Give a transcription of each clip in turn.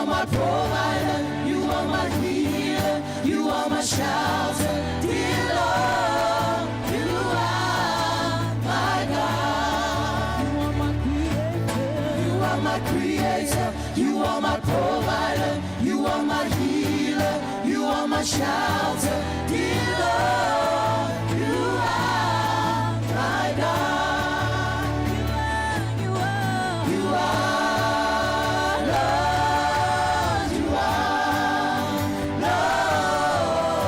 my provider, you are my healer, you are my shelter, dear Lord, you are my God. You are my creator, you are my provider, you are my healer, you are my shelter, dear Lord, you are my God. You are, Lord, you are, Lord,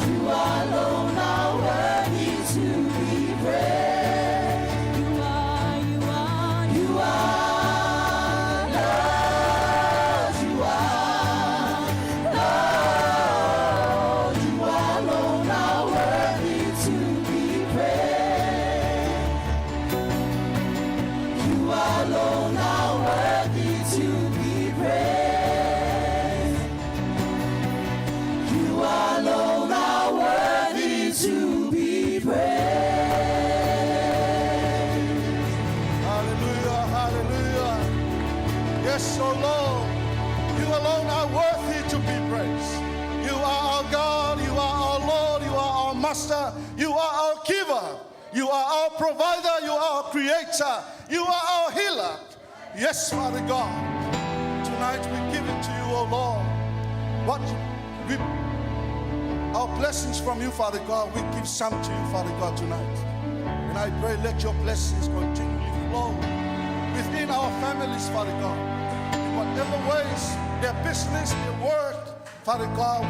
you alone are worthy to be praised. You are, Lord, you are, Lord, you alone are worthy to be praised. You alone are worthy to be praised. You alone are worthy to be praised. Hallelujah, hallelujah. Yes, oh Lord, you alone are worthy to be praised. You are our God, you are our Lord, you are our Master, you are our giver, you are our provider, you are our creator, you are our healer. Yes, Father God, tonight we give it to you, oh Lord. Our blessings from you, Father God, we give some to you, Father God, tonight. And I pray, let your blessings continually flow within our families, Father God. In whatever ways, their business, their work, Father God,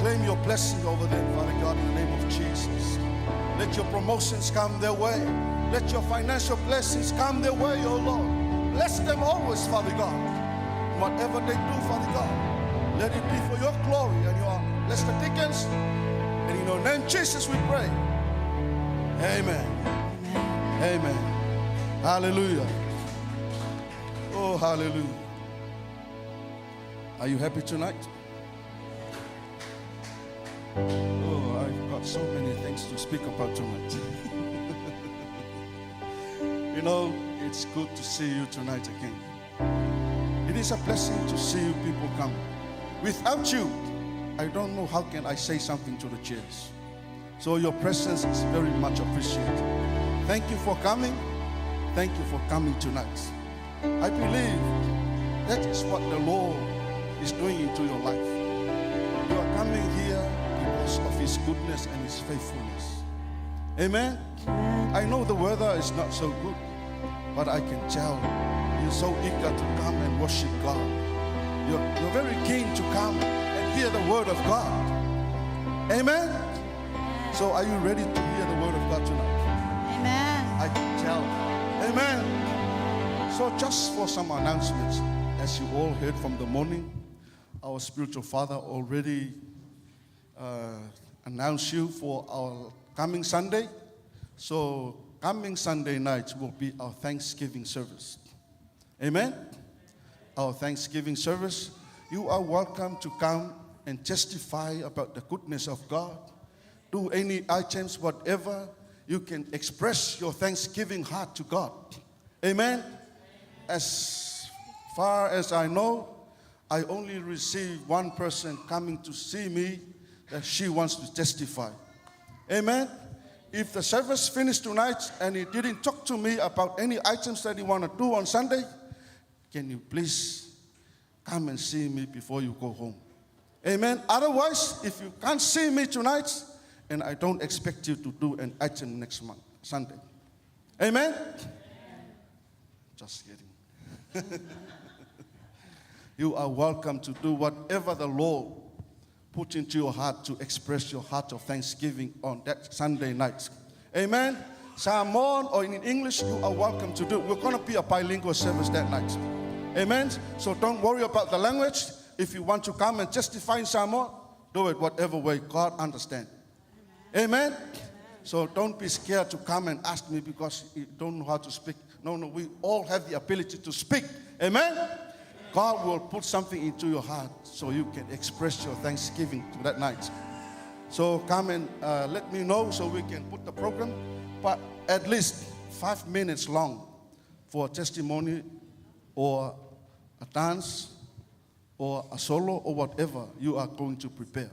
claim your blessing over them, Father God, in the name of Jesus. Let your promotions come their way. Let your financial blessings come their way, oh Lord. Bless them always, Father God. In whatever they do, Father God, let it be for your glory and your honor. Bless the deacons, and in your name, Jesus, we pray. Amen. Amen. Hallelujah. Oh, hallelujah. Are you happy tonight? Oh, I've got so many things to speak about tonight. You know, it's good to see you tonight again. It is a blessing to see you people come. Without you, I don't know how can I say something to the church. So your presence is very much appreciated. Thank you for coming. Thank you for coming tonight. I believe that is what the Lord is doing into your life. You are coming here because of His goodness and His faithfulness. Amen? I know the weather is not so good, but I can tell you're so eager to come and worship God. You're very keen to come and hear the word of God. Amen? So are you ready to hear the word of God tonight? Amen. I can tell. Amen. So just for some announcements, as you all heard from the morning, our spiritual father already announced you for our coming Sunday. So coming Sunday night will be our Thanksgiving service. Amen? Our Thanksgiving service. You are welcome to come and testify about the goodness of God. Do any items, whatever. You can express your thanksgiving heart to God. Amen? As far as I know, I only received one person coming to see me that she wants to testify. Amen? If the service finished tonight and he didn't talk to me about any items that he want to do on Sunday, can you please come and see me before you go home? Amen? Otherwise, if you can't see me tonight, and I don't expect you to do an item next month, Sunday. Amen? Just kidding. You are welcome to do whatever the Lord put into your heart to express your heart of thanksgiving on that Sunday night. Amen? Samoan or in English, you are welcome to do. We're going to be a bilingual service that night. Amen? So don't worry about the language. If you want to come and testify in Samoan, do it whatever way God understands. Amen? So don't be scared to come and ask me because you don't know how to speak. No, we all have the ability to speak. Amen? God will put something into your heart so you can express your thanksgiving to that night. So come and let me know so we can put the program, but at least 5 minutes long for a testimony or a dance or a solo or whatever you are going to prepare.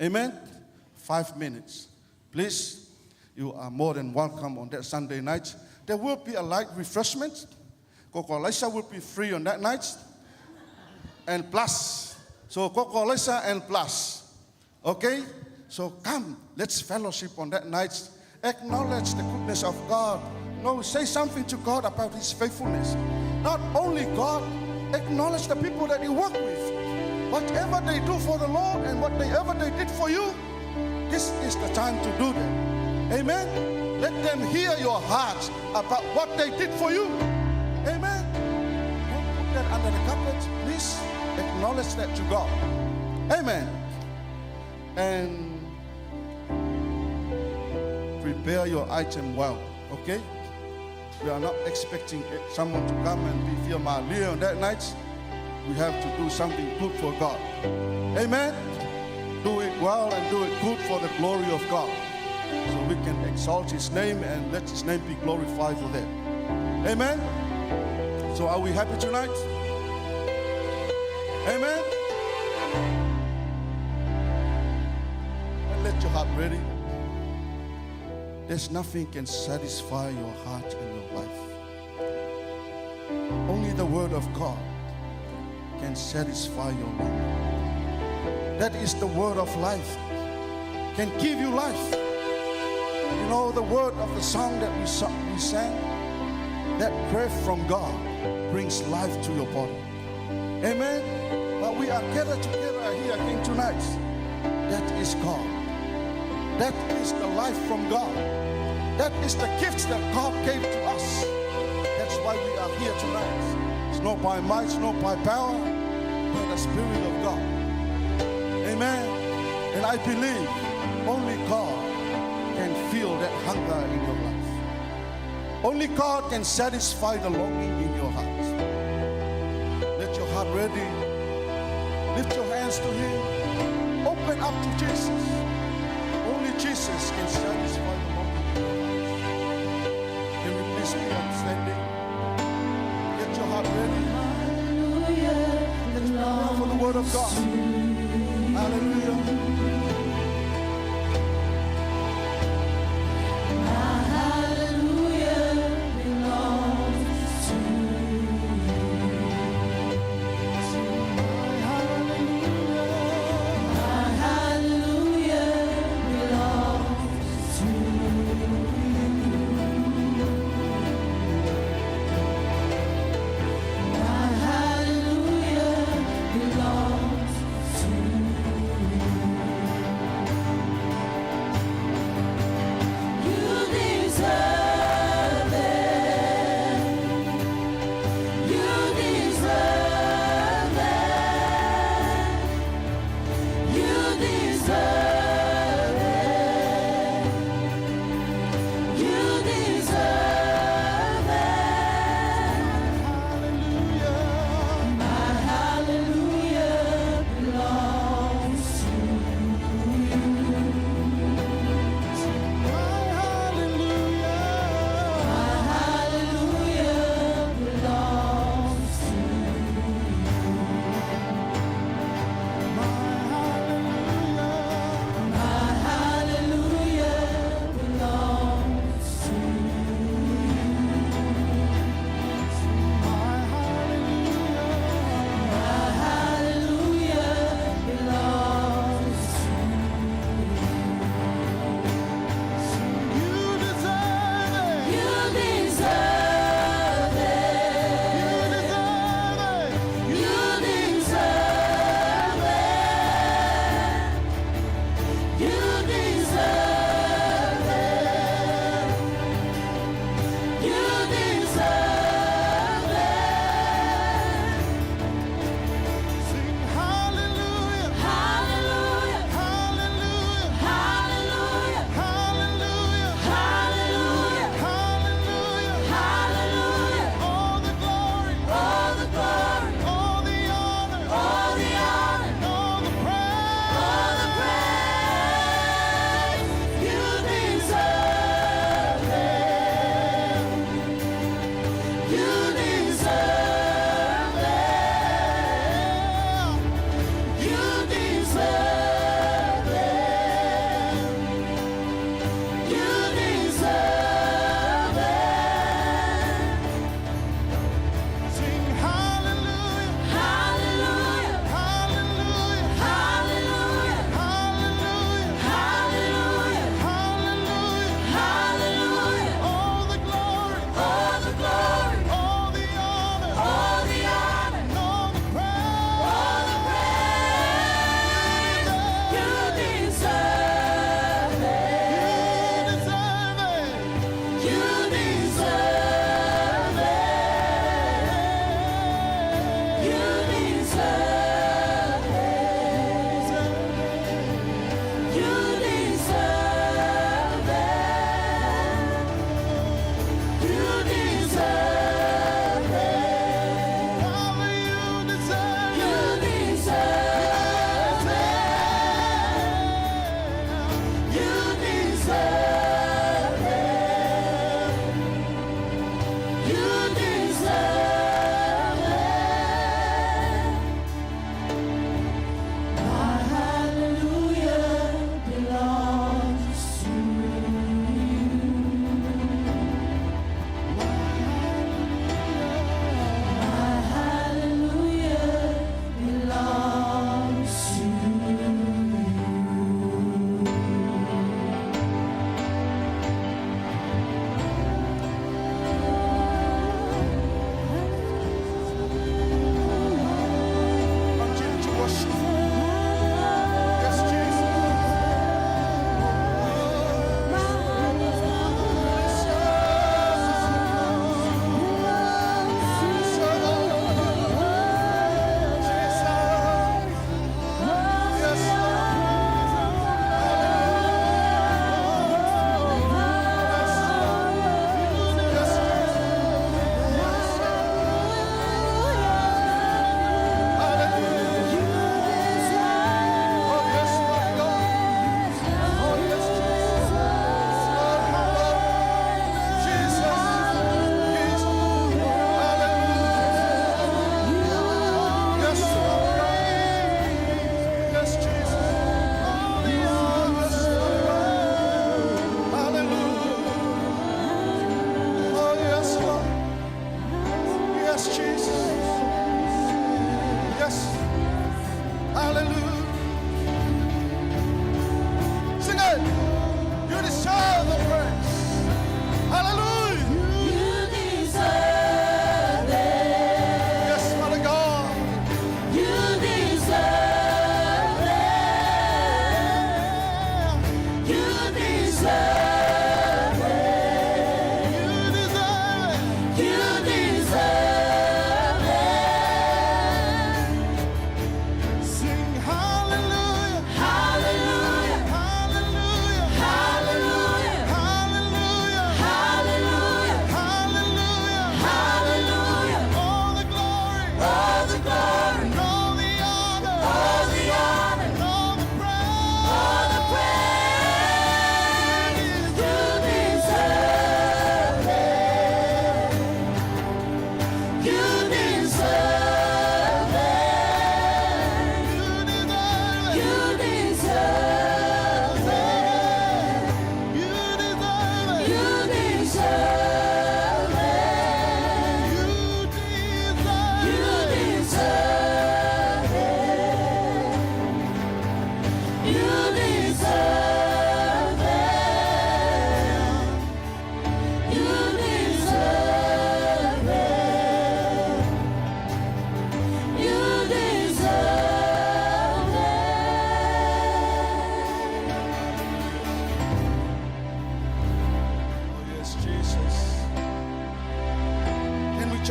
Amen? 5 minutes. Please, you are more than welcome on that Sunday night. There will be a light refreshment. Koko Lisa will be free on that night. And plus. So Koko Lisa and plus. Okay? So come, let's fellowship on that night. Acknowledge the goodness of God. No, say something to God about His faithfulness. Not only God, acknowledge the people that you work with. Whatever they do for the Lord and whatever they did for you, this is the time to do that. Amen? Let them hear your heart about what they did for you. Amen? Don't put that under the carpet. Please acknowledge that to God. Amen. And prepare your item well, okay? We are not expecting someone to come and be Fia Malia on that night. We have to do something good for God. Amen? Do it well and do it good for the glory of God. So we can exalt His name and let His name be glorified for that. Amen? So are we happy tonight? Amen? And let your heart ready. There's nothing can satisfy your heart and your life. Only the Word of God can satisfy your life. That is the word of life. Can give you life. You know the word of the song that we sang? That breath from God brings life to your body. Amen? But we are gathered together here again tonight. That is God. That is the life from God. That is the gifts that God gave to us. That's why we are here tonight. It's not by might, it's not by power, by the Spirit of God. Amen. And I believe only God can feel that hunger in your life. Only God can satisfy the longing in your heart. Let your heart ready. Lift your hands to Him. Open up to Jesus. Only Jesus can satisfy the longing in your heart. Can we please be standing? Get your heart ready. Let's prepare for the Word of God. Hallelujah.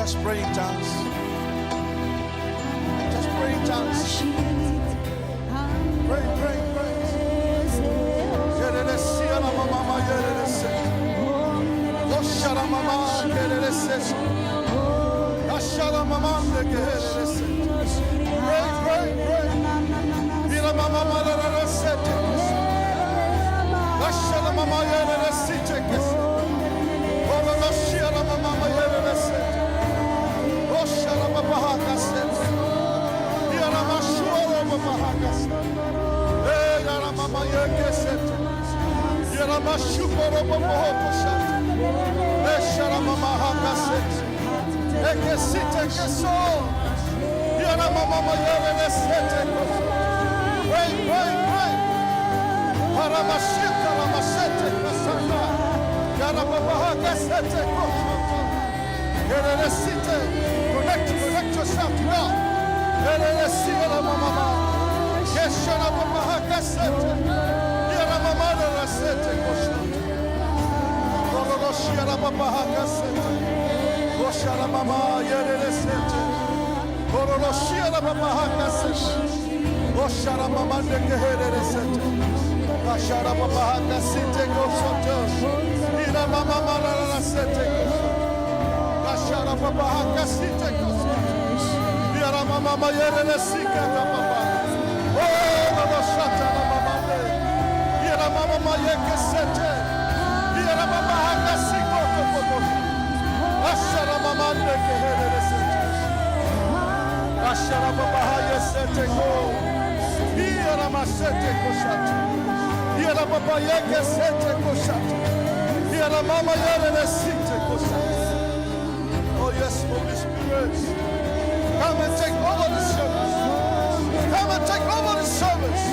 Just pray in tongues. Just pray in tongues. Pray, pray, pray. Yereresia la mama yererese. Oshara mama yererese. Ashara mama yererese. Pray, pray, pray. Ira mama yererese. Ashara mama yererese. Oshara mama yererese. Oshara mama hakase. Ira mashura mama hakase. Yara mama yererese. Yara mashukoro mama hakase. Eshara mama hakase. Ekesite keso. Yara mama yererese. Pray, pray, pray. Paramashita ramasete kasana. Yara baba hakasete koshota. Yereresite. Connect yourself to God. Yereresite la mama. Yeshara baba hakasete. Yara mama yererese koshota. Kororoshi yara baba hakasete. Koshara mama yererese. Kororoshi yara baba hakasete. Oshara mama yererese. Ashara baba hakasite koshota. Ira mama yererese. Ashara baba hakasite koshota. Ira mama yererese baba. Oh, baba shata mama. Ira mama yekesete. Ira mama hakasiko koshota. Ashara mama yererese. Ashara baba hayesete ko. Ira masete koshota. Ira baba yekesete koshota. Ira mama yererese koshota. Oh yes, Holy Spirit. Come and take over the service. Come and take over the service.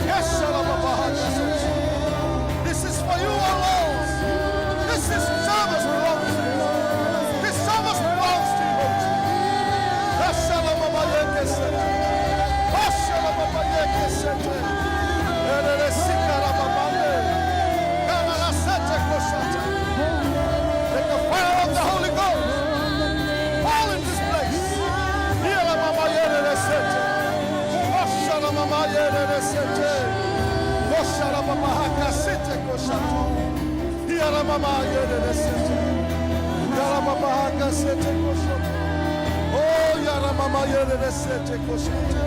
Yes, Shalababa. This is for you alone. This is service belongs to you. This service belongs to you. Yes, Shalababa yekesete. Oh, Shalababa yekesete. Ereresi karababande. Kanarasete koshata. Let the fire of the Holy Ghost fall in this place. Yera mama yereresete. Oshara mama yereresete. Oshara mama hakasete koshata. Yera mama yereresete. Yera mama hakasete koshata. Oh, yera mama yereresete koshata.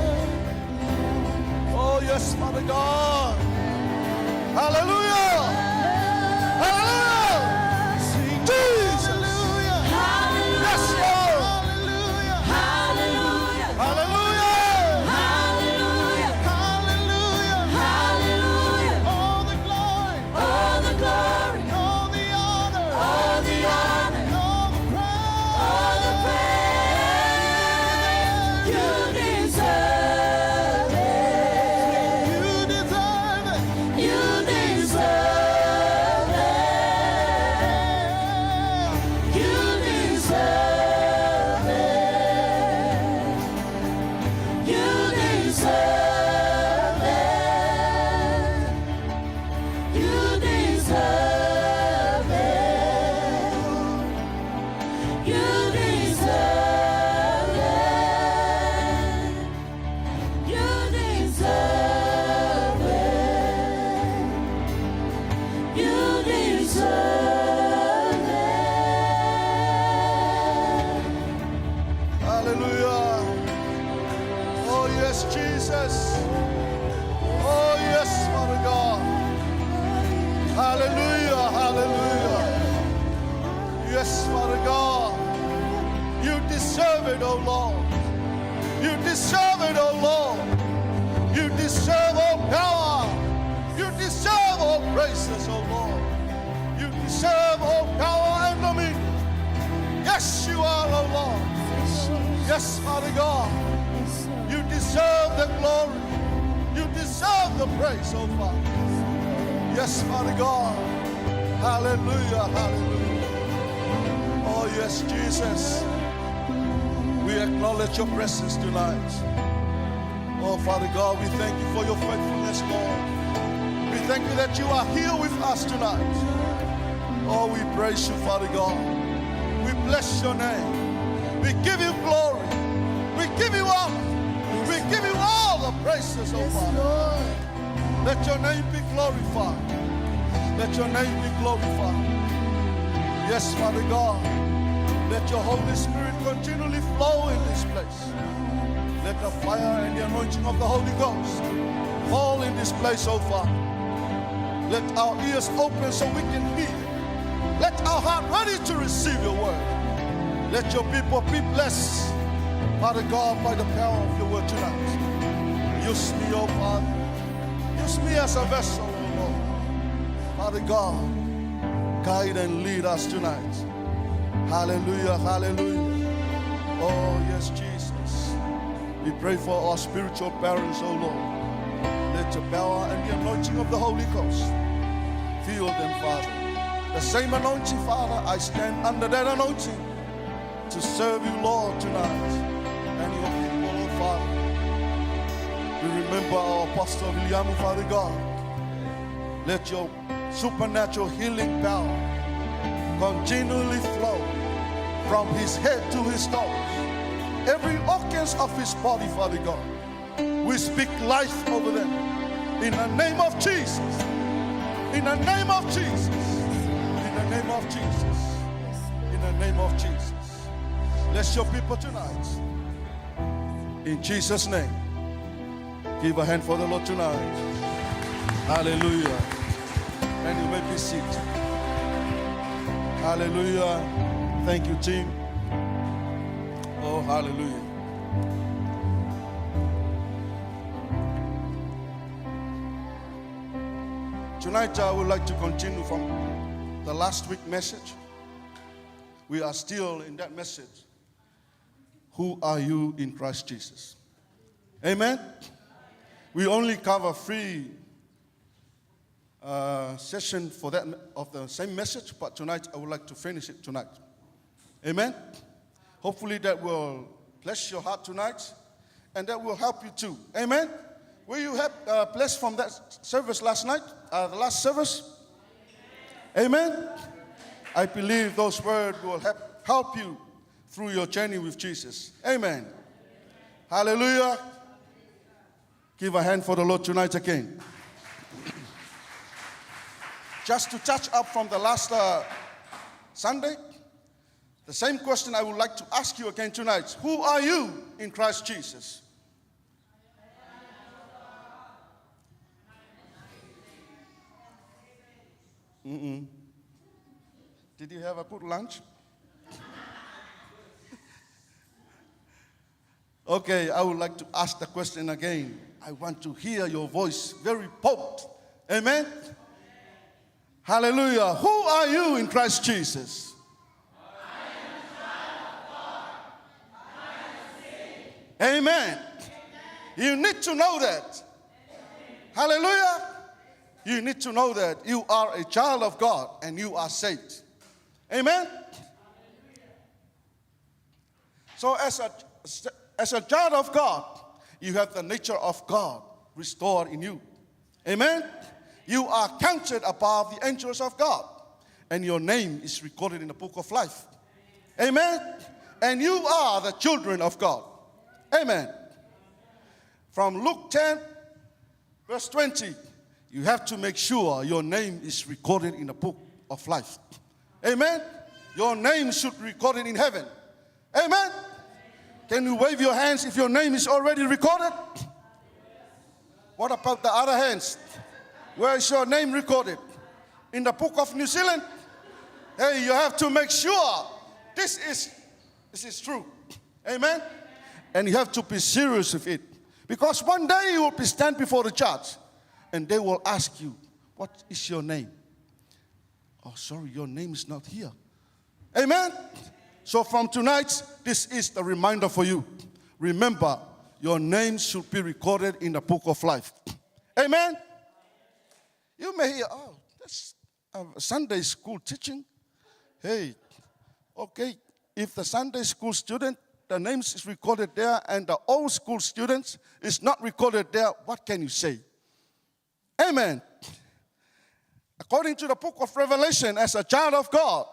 Oh, yes, Father God. Hallelujah. Hallelujah. Jesus. Yes, Lord. Hallelujah. All the glory. All the honor. All the praise. You deserve it. You deserve it. You deserve it. You deserve it. You deserve it. You deserve it. You deserve it. You deserve it. Hallelujah. Oh, yes, Jesus. Oh, yes, Father God. Hallelujah. Hallelujah. Yes, Father God. You deserve it, oh Lord. You deserve it, oh Lord. You deserve all power. You deserve all praises, oh Lord. You deserve all power and dominion. Yes, you are, oh Lord. Yes, Father God. You deserve the glory. You deserve the praise, oh Father. Yes, Father God. Hallelujah, hallelujah. Oh, yes, Jesus. We acknowledge your presence tonight. Oh, Father God, we thank you for your faithfulness, Lord. We thank you that you are here with us tonight. Oh, we praise you, Father God. We bless your name. We give you glory. We give you honor. We give you all the praises, oh Father. Let your name be glorified. Let your name be glorified. Yes, Father God. Let your Holy Spirit continually flow in this place. Let the fire and the anointing of the Holy Ghost fall in this place, oh Father. Let our ears open so we can hear. Let our heart ready to receive your word. Let your people be blessed, Father God, by the power of your word tonight. Use me, oh Father. Use me as a vessel, oh Lord. Father God, guide and lead us tonight. Hallelujah, hallelujah. Oh, yes, Jesus. We pray for our spiritual parents, oh Lord. Let your power and the anointing of the Holy Ghost fill them, Father. The same anointing, Father, I stand under that anointing to serve you, Lord, tonight. And your people, oh Father. We remember our Apostle William, Father God. Let your supernatural healing power continually flow from his head to his toes. Every organs of his body, Father God. We speak life over them. In the name of Jesus. In the name of Jesus. In the name of Jesus. In the name of Jesus. Bless your people tonight. In Jesus' name. Give a hand for the Lord tonight. Hallelujah. And you may be seated. Hallelujah. Thank you, team. Oh, hallelujah. Tonight, I would like to continue from the last week message. We are still in that message. Who are you in Christ Jesus? Amen? We only cover 3 sessions for that of the same message, but tonight I would like to finish it tonight. Amen? Hopefully that will bless your heart tonight, and that will help you too. Amen? Were you blessed from that service last night, the last service? Amen? I believe those words will help you through your journey with Jesus. Amen. Hallelujah. Give a hand for the Lord tonight again. Just to touch up from the last Sunday, the same question I would like to ask you again tonight. Who are you in Christ Jesus? Did you have a good lunch? Okay, I would like to ask the question again. I want to hear your voice very bold. Amen? Hallelujah. Who are you in Christ Jesus? Amen. You need to know that. Hallelujah. You need to know that you are a child of God and you are saved. Amen. So as a child of God, you have the nature of God restored in you. Amen. You are counted above the angels of God, and your name is recorded in the book of life. Amen. And you are the children of God. Amen. From Luke 10, verse 20, you have to make sure your name is recorded in the book of life. Amen. Your name should be recorded in heaven. Amen. Can you wave your hands if your name is already recorded? What about the other hands? Where is your name recorded? In the book of New Zealand? Hey, you have to make sure this is true. Amen. And you have to be serious with it. Because one day you will be stand before the judge and they will ask you, what is your name? Oh, sorry, your name is not here. Amen. So from tonight, this is the reminder for you. Remember, your name should be recorded in the book of life. Amen. You may hear, oh, that's Sunday school teaching. Hey, okay, if the Sunday school student, the names is recorded there, and the old school students is not recorded there, what can you say? Amen. According to the book of Revelation, as a child of God,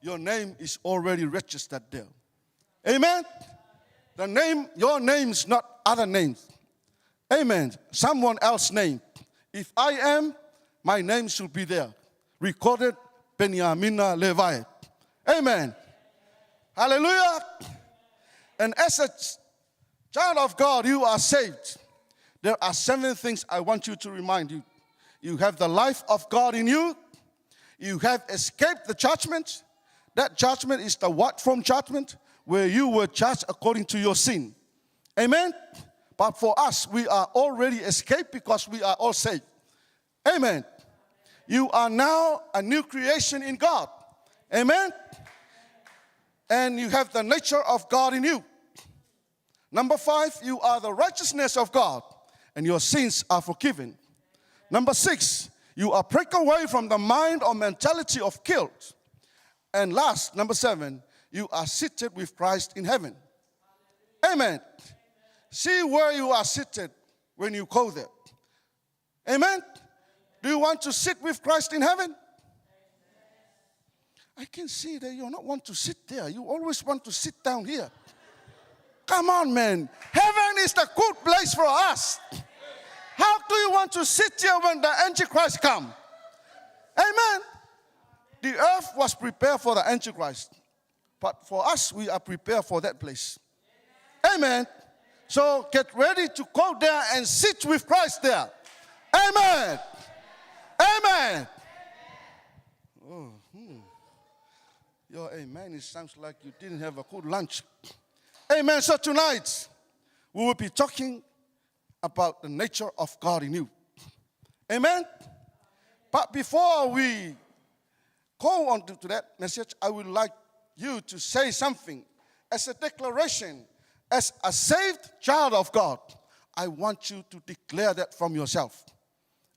your name is already registered there. Amen? Your name's not other names. Amen. Someone else's name. If I am, my name should be there. Recorded, Benjamina Levi. Amen. Hallelujah. And as a child of God, you are saved. There are 7 things I want you to remind you. You have the life of God in you. You have escaped the judgment. That judgment is the what from judgment? Where you were judged according to your sin. Amen? But for us, we are already escaped because we are all saved. Amen. You are now a new creation in God. Amen? And you have the nature of God in you. Number 5, you are the righteousness of God, and your sins are forgiven. Number 6, you are break away from the mind or mentality of guilt. And last, number 7, you are seated with Christ in heaven. Amen. See where you are seated when you go there. Amen. Do you want to sit with Christ in heaven? I can see that you don't want to sit there. You always want to sit down here. Come on, man. Heaven is the good place for us. How do you want to sit here when the Antichrist comes? Amen. The earth was prepared for the Antichrist. But for us, we are prepared for that place. Amen. So get ready to go there and sit with Christ there. Amen. Amen. Oh, Your amen, it sounds like you didn't have a good lunch. Amen. So tonight, we will be talking about the nature of God in you. Amen. But before we go on to that message, I would like you to say something as a declaration. As a saved child of God, I want you to declare that from yourself.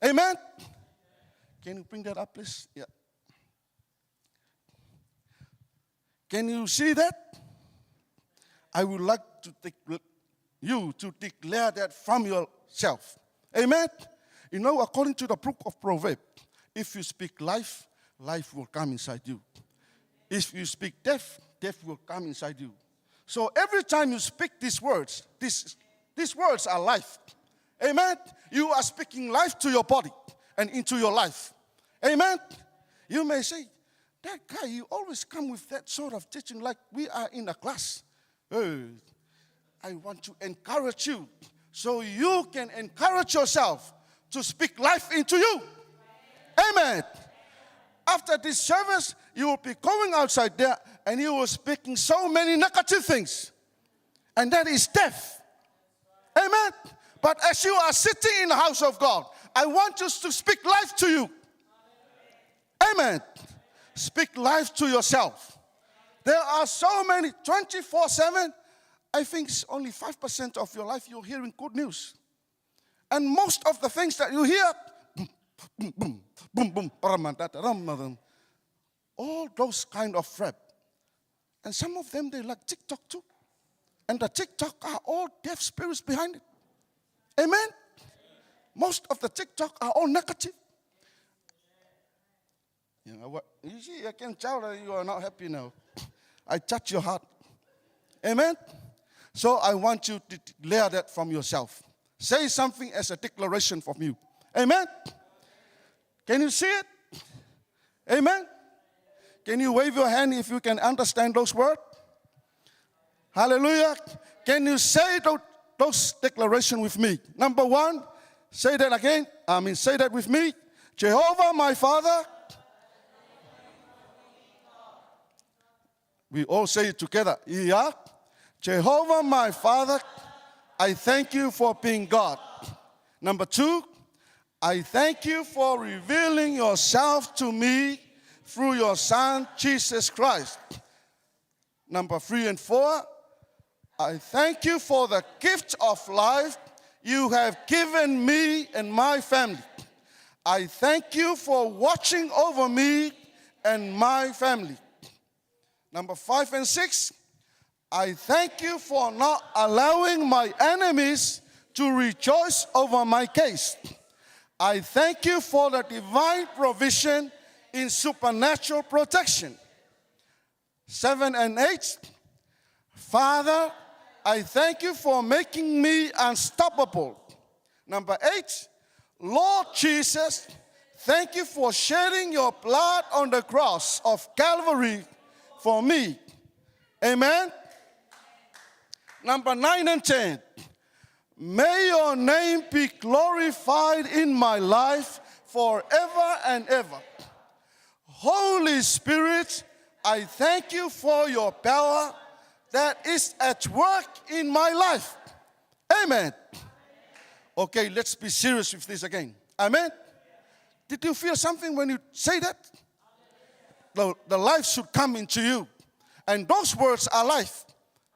Amen? Can you bring that up, please? Yeah. Can you see that? I would like you to declare that from yourself. Amen? You know, according to the book of Proverbs, if you speak life, life will come inside you. If you speak death, death will come inside you. So every time you speak these words, these words are life. Amen? You are speaking life to your body and into your life. Amen? You may say, that guy, you always come with that sort of teaching like we are in a class. Oh, I want to encourage you so you can encourage yourself to speak life into you. Amen. After this service, you will be going outside there and you will be speaking so many negative things. And that is death. Amen. But as you are sitting in the house of God, I want you to speak life to you. Amen. Speak life to yourself. There are so many, 24/7, I think it's only 5% of your life you're hearing good news. And most of the things that you hear, boom, boom, boom, all those kind of rap. And some of them, they like TikTok too. And the TikTok are all deaf spirits behind it. Amen? Most of the TikTok are all negative. You know what? You see, I can tell that you are not happy now. I touch your heart. Amen? So I want you to declare that from yourself. Say something as a declaration from you. Amen? Can you see it? Amen? Can you wave your hand if you can understand those words? Hallelujah. Can you say those declarations with me? Number 1, say that again. Say that with me. Jehovah, my Father. We all say it together. Yeah. Jehovah, my Father, I thank you for being God. Number 2, I thank you for revealing yourself to me through your Son, Jesus Christ. Number 3 and 4, I thank you for the gift of life you have given me and my family. I thank you for watching over me and my family. Number 5 and 6, I thank you for not allowing my enemies to rejoice over my case. I thank you for the divine provision in supernatural protection. 7 and 8, Father, I thank you for making me unstoppable. Number 8, Lord Jesus, thank you for shedding your blood on the cross of Calvary for me. Amen. Number 9 and 10, may your name be glorified in my life forever and ever. Holy Spirit, I thank you for your power that is at work in my life. Amen. Okay, let's be serious with this again. Amen. Did you feel something when you say that? The life should come into you. And those words are life.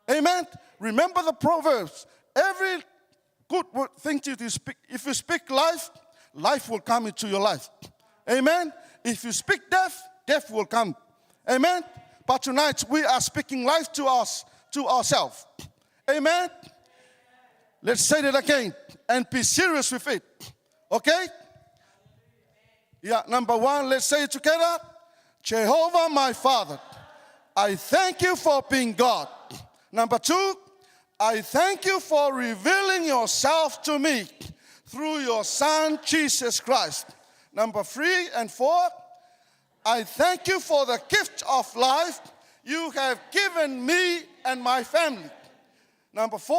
Amen. Remember the Proverbs. Every good thing you speak, if you speak life, life will come into your life. Amen. If you speak death, death will come. Amen. But tonight we are speaking life to us, to ourselves. Amen. Let's say that again and be serious with it. Okay? Yeah, number 1, let's say it together. Jehovah, my Father, I thank you for being God. Number 2, I thank you for revealing yourself to me through your Son, Jesus Christ. Number 3 and 4, I thank you for the gift of life you have given me and my family. Number 4,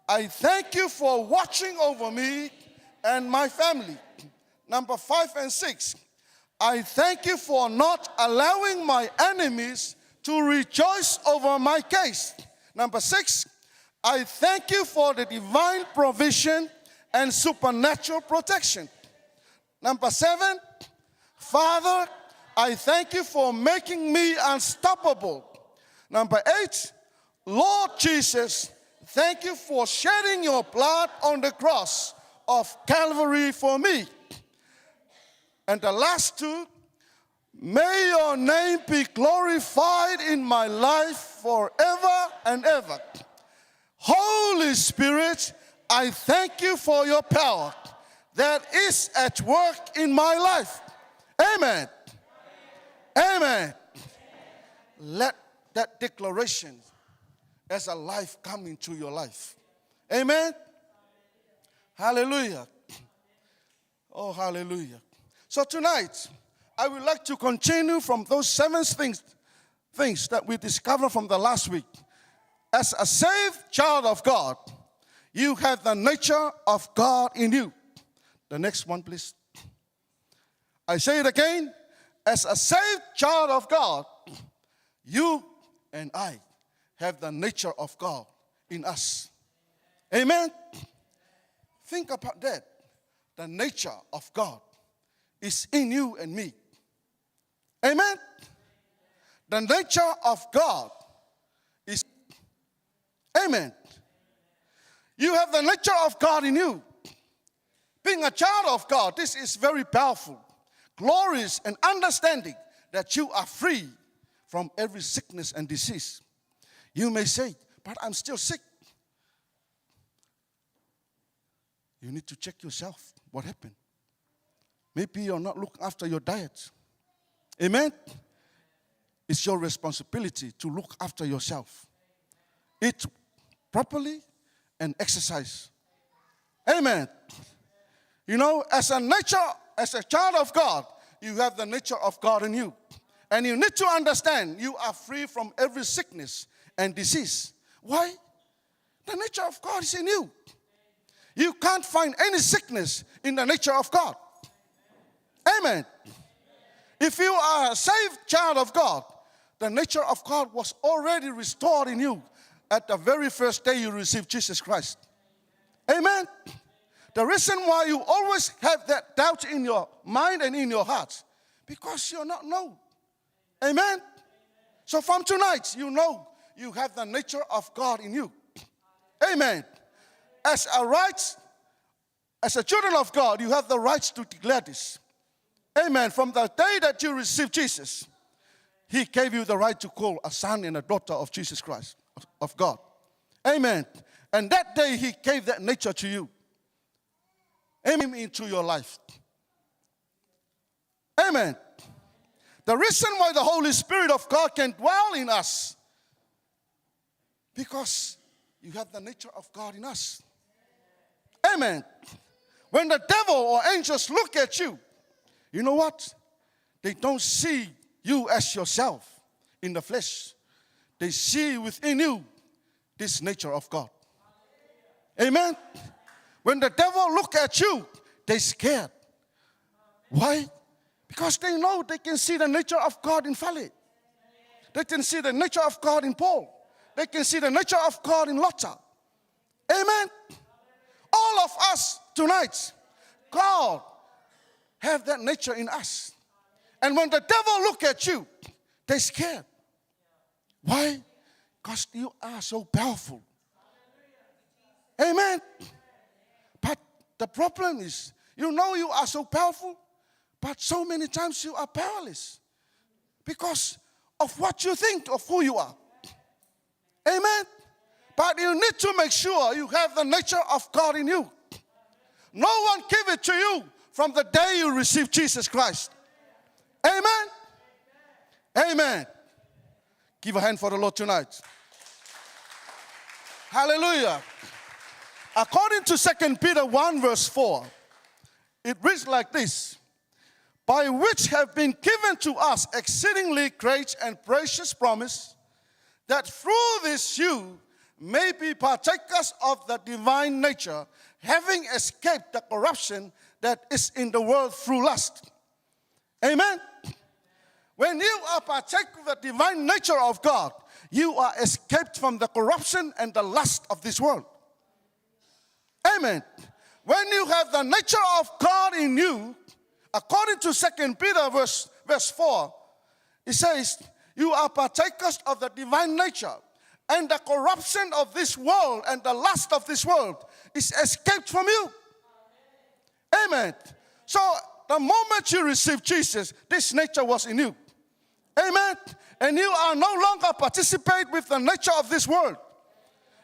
I thank you for watching over me and my family. Number 5 and 6, I thank you for not allowing my enemies to rejoice over my case. Number 6, I thank you for the divine provision and supernatural protection. Number 7, Father, I thank you for making me unstoppable. Number 8, Lord Jesus, thank you for shedding your blood on the cross of Calvary for me. And the last 2, may your name be glorified in my life forever and ever. Holy Spirit, I thank you for your power that is at work in my life. Amen. Amen. Let that declaration as a life come into your life. Amen. Hallelujah. Oh, hallelujah. So tonight, I would like to continue from those 7 things that we discovered from the last week. As a saved child of God, you have the nature of God in you. The next one, please. I say it again. As a saved child of God, you and I have the nature of God in us. Amen? Think about that. The nature of God is in you and me. Amen? The nature of God is. Amen. You have the nature of God in you. Being a child of God, this is very powerful, glorious, and understanding that you are free from every sickness and disease. You may say, but I'm still sick. You need to check yourself. What happened? Maybe you're not looking after your diet. Amen? It's your responsibility to look after yourself. Eat properly and exercise. Amen. You know, as a child of God, you have the nature of God in you. And you need to understand you are free from every sickness and disease. Why? The nature of God is in you. You can't find any sickness in the nature of God. Amen. If you are a saved child of God, the nature of God was already restored in you at the very first day you received Jesus Christ. Amen. The reason why you always have that doubt in your mind and in your heart, because you're not known. Amen. So from tonight, you know you have the nature of God in you. Amen. As a children of God, you have the rights to declare this. Amen. From the day that you received Jesus, He gave you the right to call a son and a daughter of Jesus Christ, of God. Amen. And that day He gave that nature to you. Amen. Into your life. Amen. The reason why the Holy Spirit of God can dwell in us Because you have the nature of God in us. Amen. When the devil or angels look at you, you know what? They don't see you as yourself in the flesh. They see within you this nature of God. Amen. When the devil look at you, they're scared. Why? Because they know they can see the nature of God in Fale. They can see the nature of God in Paul. They can see the nature of God in Lotta. Amen. All of us tonight, God have that nature in us. And when the devil look at you, they're scared. Why? Because you are so powerful. Amen. But the problem is, you know you are so powerful, but so many times you are powerless because of what you think of who you are. Amen. But you need to make sure you have the nature of God in you. No one gave it to you from the day you received Jesus Christ. Amen. Amen. Give a hand for the Lord tonight. Hallelujah. According to 2 Peter 1 verse 4, it reads like this: by which have been given to us exceedingly great and precious promise, that through this you may be partakers of the divine nature, having escaped the corruption that is in the world through lust. Amen. When you are partaker of the divine nature of God, you are escaped from the corruption and the lust of this world. Amen. When you have the nature of God in you, according to 2 Peter verse 4, it says, you are partakers of the divine nature, and the corruption of this world and the lust of this world is escaped from you. Amen. So the moment you received Jesus, this nature was in you. Amen. And you are no longer participate with the nature of this world.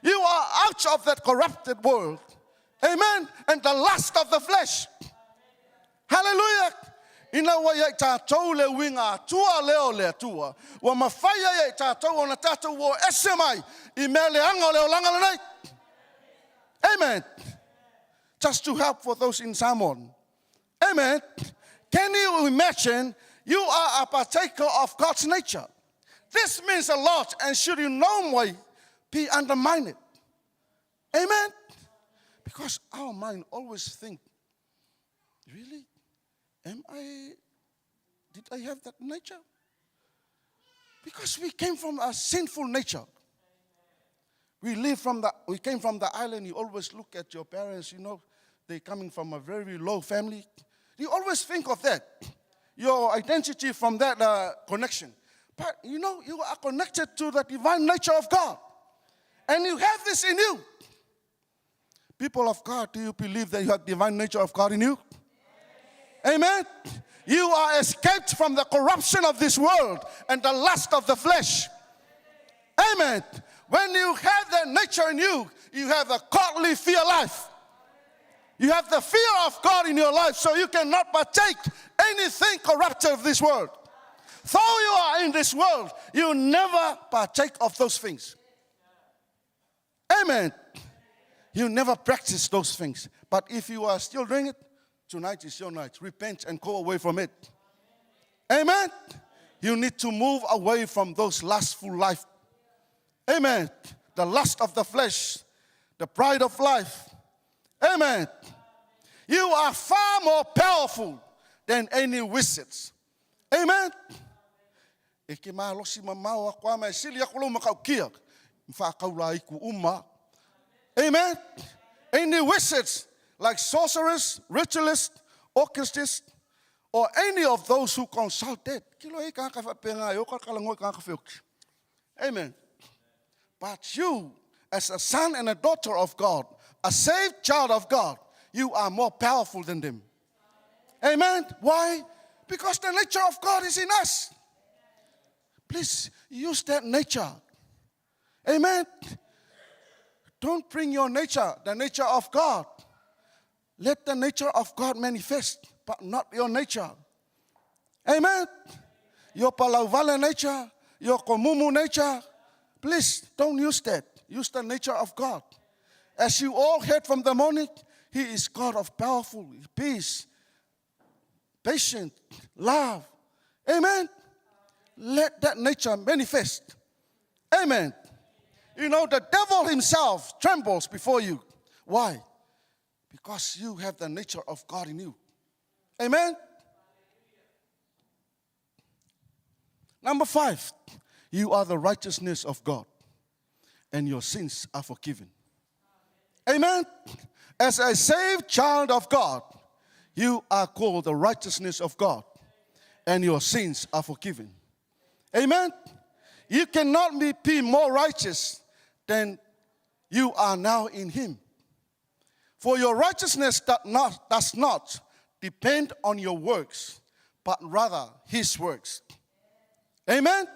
You are out of that corrupted world. Amen. And the lust of the flesh. Hallelujah. Ina wa ya tātou le winga tua leo le tua. Wa mawhaia ya tātou o na tātou o esemai I mea le anga o leo langa nei. Amen. Just to help for those in Samoan. Amen. Can you imagine you are a partaker of God's nature? This means a lot and should in no way be undermined. Amen. Because our mind always think, really? Did I have that nature? Because we came from a sinful nature. We came from the island. You always look at your parents, you know, they're coming from a very low family. You always think of that. Your identity from that connection. But you know, you are connected to the divine nature of God. And you have this in you. People of God, do you believe that you have divine nature of God in you? Amen. You are escaped from the corruption of this world and the lust of the flesh. Amen. When you have that nature in you, you have a godly fear life. You have the fear of God in your life, so you cannot partake anything corrupted of this world. Though you are in this world, you never partake of those things. Amen. You never practice those things. But if you are still doing it, tonight is your night. Repent and go away from it. Amen. You need to move away from those lustful life. Amen. The lust of the flesh, the pride of life. Amen. You are far more powerful than any wizards. Amen. Amen. Any wizards like sorcerers, ritualists, occultists, or any of those who consult it. Amen. But you, as a son and a daughter of God, a saved child of God, you are more powerful than them. Amen. Why? Because the nature of God is in us. Please use that nature. Amen. Don't bring your nature, the nature of God. Let the nature of God manifest, but not your nature. Amen. Your palauvala nature, your komumu nature, please don't use that. Use the nature of God. As you all heard from the morning, He is God of powerful peace, patient, love. Amen. Let that nature manifest. Amen. You know, the devil himself trembles before you. Why? Because you have the nature of God in you. Amen. Number 5, you are the righteousness of God, and your sins are forgiven. Amen. As a saved child of God, you are called the righteousness of God, and your sins are forgiven. Amen. You cannot be more righteous than you are now in Him. For your righteousness does not depend on your works, but rather His works. Amen.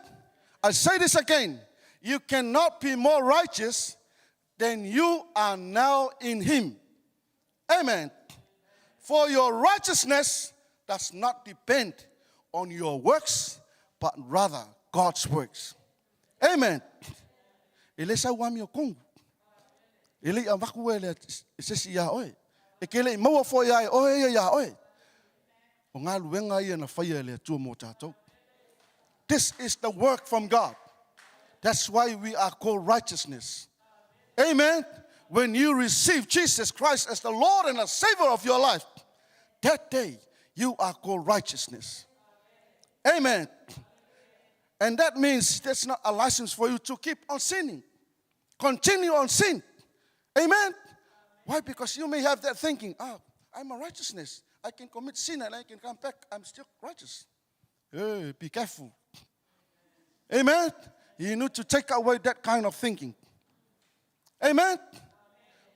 I say this again. You cannot be more righteous than you are now in Him. Amen. For your righteousness does not depend on your works, but rather God's works. Amen. Ele sa wami o kongu. Ele amaku ele sesi ya oi. Ekele maua fo ya oi ya oi. O ngā luenga ia na whaia ele tua mo tātou. This is the work from God. That's why we are called righteousness. Amen. When you receive Jesus Christ as the Lord and the Savior of your life, that day you are called righteousness. Amen. And that means that's not a license for you to keep on sinning. Continue on sin. Amen. Why? Because you may have that thinking, I'm a righteousness. I can commit sin and I can come back. I'm still righteous. Hey, be careful. Amen. You need to take away that kind of thinking. Amen.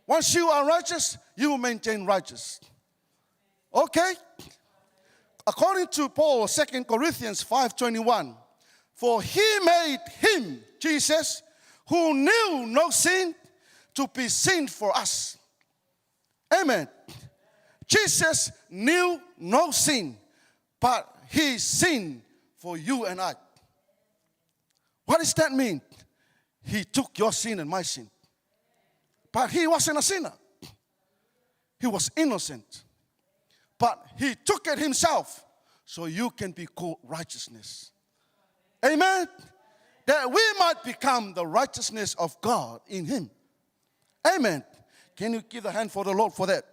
Once you are righteous, you will maintain righteous. Okay? According to Paul, 2 Corinthians 5:21, for He made Him, Jesus, who knew no sin, to be sin for us. Amen. Jesus knew no sin, but He sinned for you and I. What does that mean? He took your sin and my sin. But He wasn't a sinner. He was innocent. But He took it Himself so you can be called righteousness. Amen. That we might become the righteousness of God in Him. Amen. Can you give a hand for the Lord for that?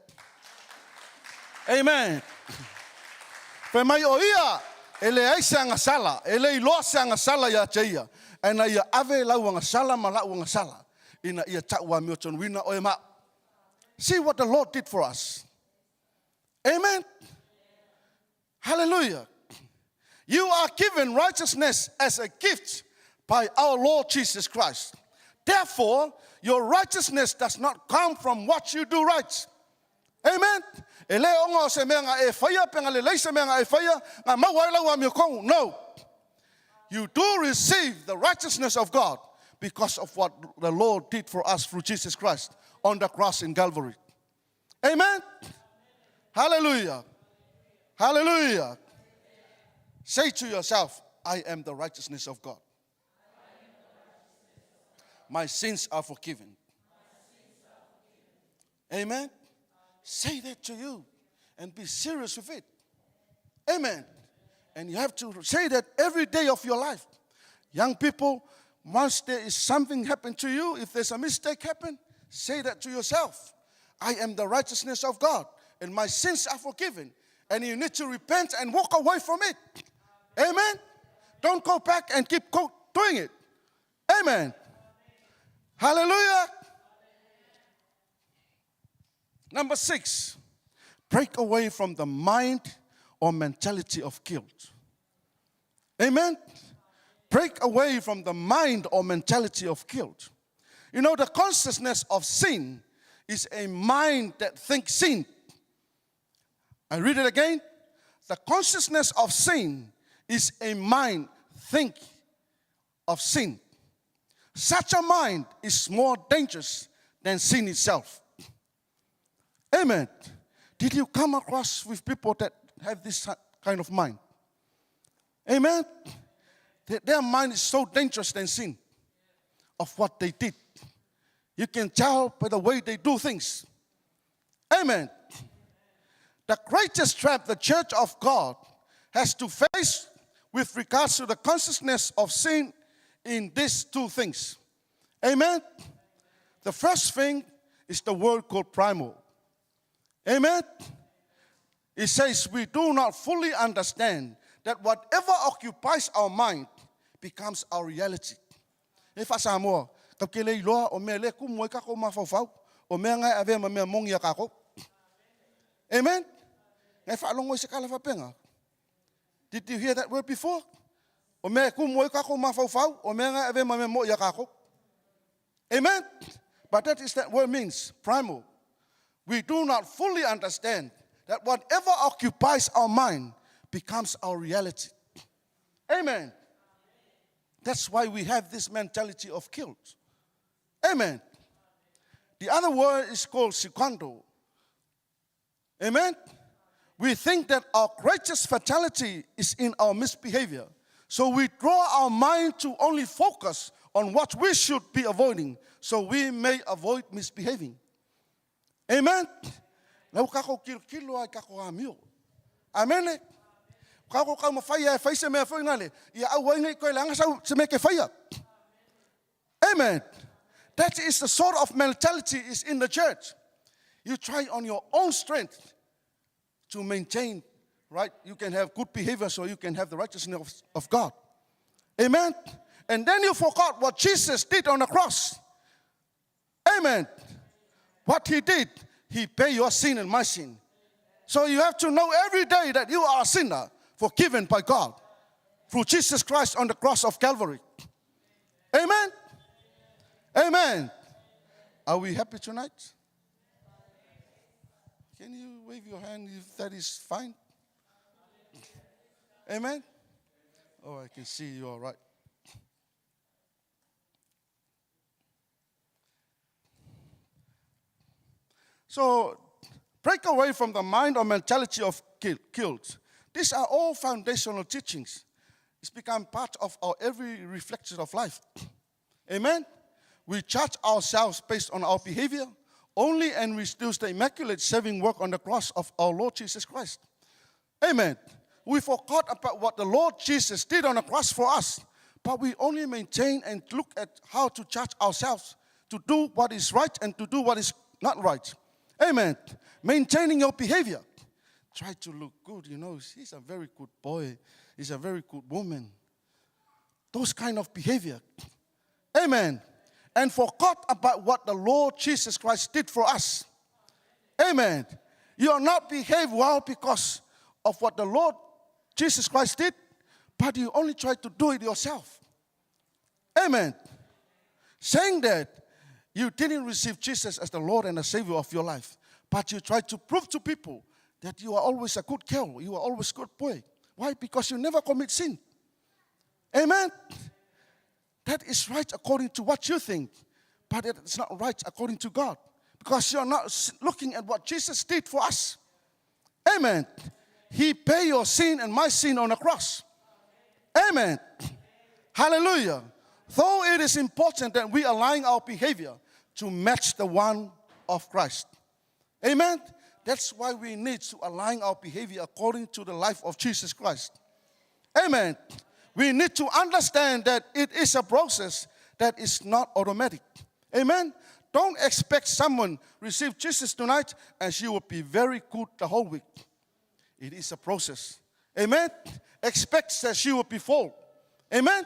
Amen. Femai o ia, ele aisa nga sala, ele iloa nga sala ya teia, ana ia ave lau nga sala ma lau nga sala, ina ia taua mioton wina o ema. See what the Lord did for us. Amen. Hallelujah. You are given righteousness as a gift by our Lord Jesus Christ. Therefore, your righteousness does not come from what you do right. Amen. No. You do receive the righteousness of God because of what the Lord did for us through Jesus Christ on the cross in Calvary. Amen. Hallelujah. Hallelujah. Say to yourself, I am the righteousness of God. My sins are forgiven. Amen. Say that to you and be serious with it. Amen. And you have to say that every day of your life. Young people, once there is something happen to you, if there's a mistake happen, say that to yourself. I am the righteousness of God and my sins are forgiven. And you need to repent and walk away from it. Amen. Don't go back and keep doing it. Amen. Hallelujah. Number 6, break away from the mind or mentality of guilt. Amen. Break away from the mind or mentality of guilt. You know, the consciousness of sin is a mind that thinks sin. I read it again. The consciousness of sin is a mind think of sin. Such a mind is more dangerous than sin itself. Amen. Did you come across with people that have this kind of mind? Amen. Their mind is so dangerous than sin of what they did. You can tell by the way they do things. Amen. The greatest trap the church of God has to face with regards to the consciousness of sin in these two things. Amen. The first thing is the word called primal. Amen. It says we do not fully understand that whatever occupies our mind becomes our reality. If I say more, kapkele iloa o me le ku mo ka ko mafau o me nga ave ma me mong ya ka ko. Amen. If I long se kala fa penga. Did you hear that word before? O me ku mo ka ko mafau o me nga ave ma me mo ya ka ko. Amen. But that is that word means primal. We do not fully understand that whatever occupies our mind becomes our reality. Amen. That's why we have this mentality of guilt. Amen. The other word is called sequando. Amen. We think that our greatest fatality is in our misbehavior. So we draw our mind to only focus on what we should be avoiding, so we may avoid misbehaving. Amen. Lau kako kilo ai kako amio. Amen. Kako ka mafaya fa se me fa ngale. Ya awai ngai ko langa sa se me ke faya. Amen. That is the sort of mentality is in the church. You try on your own strength to maintain, right? You can have good behavior so you can have the righteousness of God. Amen. And then you forgot what Jesus did on the cross. Amen. What he did, he paid your sin and my sin. So you have to know every day that you are a sinner, forgiven by God through Jesus Christ on the cross of Calvary. Amen. Amen. Are we happy tonight? Can you wave your hand if that is fine? Amen. Oh, I can see you all right. So, break away from the mind or mentality of guilt. These are all foundational teachings. It's become part of our every reflection of life. Amen? We judge ourselves based on our behavior only and reduce the immaculate saving work on the cross of our Lord Jesus Christ. Amen. We forgot about what the Lord Jesus did on the cross for us, but we only maintain and look at how to judge ourselves to do what is right and to do what is not right. Amen. Maintaining your behavior. Try to look good, you know. He's a very good boy. He's a very good woman. Those kind of behavior. Amen. And forgot about what the Lord Jesus Christ did for us. Amen. You are not behave well because of what the Lord Jesus Christ did, but you only try to do it yourself. Amen. Saying that you didn't receive Jesus as the Lord and the Savior of your life, but you try to prove to people that you are always a good girl, you are always a good boy. Why? Because you never commit sin. Amen. That is right according to what you think, but it's not right according to God, because you are not looking at what Jesus did for us. Amen. He paid your sin and my sin on the cross. Amen. Hallelujah. Though it is important that we align our behavior to match the one of Christ. Amen. That's why we need to align our behavior according to the life of Jesus Christ. Amen. We need to understand that it is a process that is not automatic. Amen. Don't expect someone receive Jesus tonight and she will be very good the whole week. It is a process. Amen. Expect that she will be full. Amen.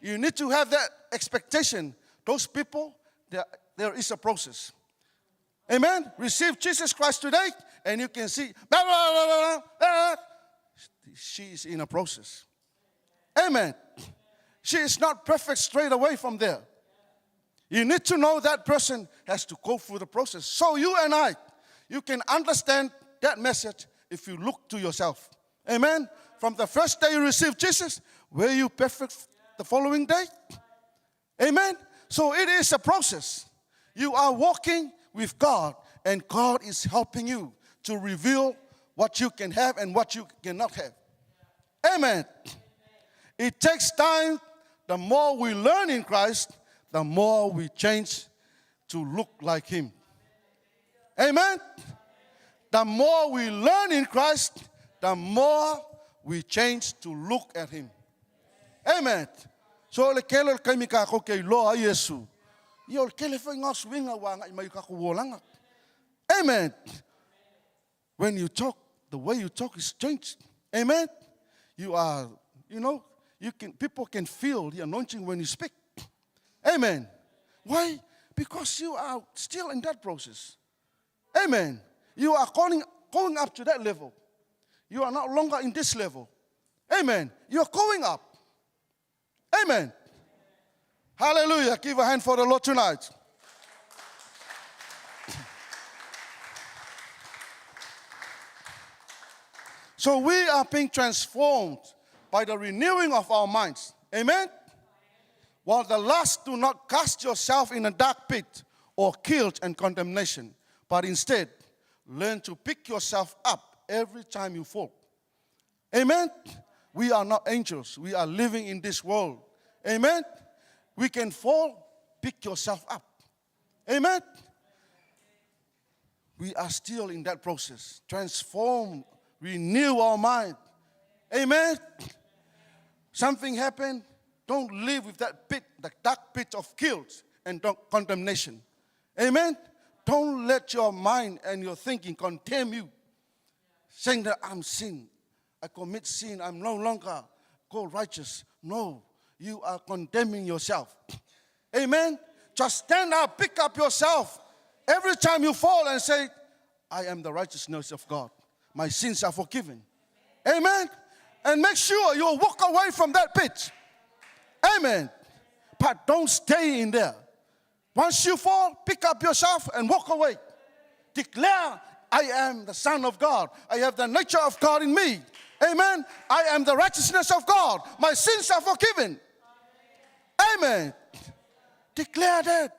You need to have that expectation. Those people, there is a process. Amen. Receive Jesus Christ today and you can see she is in a process. Amen. She is not perfect straight away from there. You need to know that person has to go through the process. So you and I, you can understand that message if you look to yourself. Amen. From the first day you received Jesus, were you perfect the following day? Amen. So it is a process. You are walking with God and God is helping you to reveal what you can have and what you cannot have. Amen. It takes time. The more we learn in Christ, the more we change to look like him. Amen? The more we learn in Christ, the more we change to look at him. Amen. So le kelo kai mi ka ko ke lo a Yesu. Yo kele fa nga swinga wa nga mai ka ko wolanga. Amen. When you talk, the way you talk is changed. Amen. You are, people can feel the anointing when you speak. Amen. Why? Because you are still in that process. Amen. You are going up to that level. You are no longer in this level. Amen. You are going up. Amen. Hallelujah. Give a hand for the Lord tonight. So we are being transformed by the renewing of our minds. Amen? While the last, do not cast yourself in a dark pit or guilt and condemnation, but instead learn to pick yourself up every time you fall. Amen? We are not angels. We are living in this world. Amen? We can fall, pick yourself up. Amen? We are still in that process. Transform, renew our mind. Amen? Something happened. Don't live with that pit, the dark pit of guilt and condemnation. Amen? Don't let your mind and your thinking condemn you. Saying that I'm sin. I commit sin. I'm no longer called righteous. No, you are condemning yourself. Amen? Just stand up, pick up yourself every time you fall and say, I am the righteousness of God. My sins are forgiven. Amen? And make sure you walk away from that pit. Amen. But don't stay in there. Once you fall, pick up yourself and walk away. Declare, I am the Son of God. I have the nature of God in me. Amen. I am the righteousness of God. My sins are forgiven. Amen. Declare that.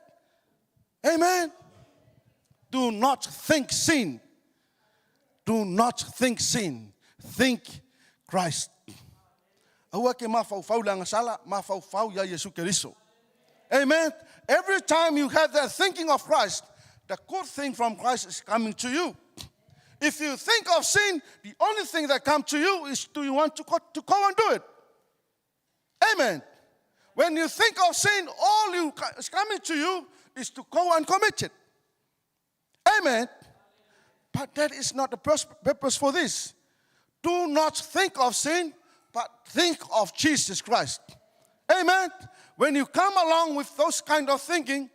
Amen. Do not think sin. Do not think sin. Think Christ. Amen. Every time you have that thinking of Christ, the good thing from Christ is coming to you. If you think of sin, the only thing that comes to you is, do you want to go and do it? Amen. When you think of sin, all is coming to you is to go and commit it. Amen. But that is not the purpose for this. Do not think of sin, but think of Jesus Christ. Amen. When you come along with those kind of thinking,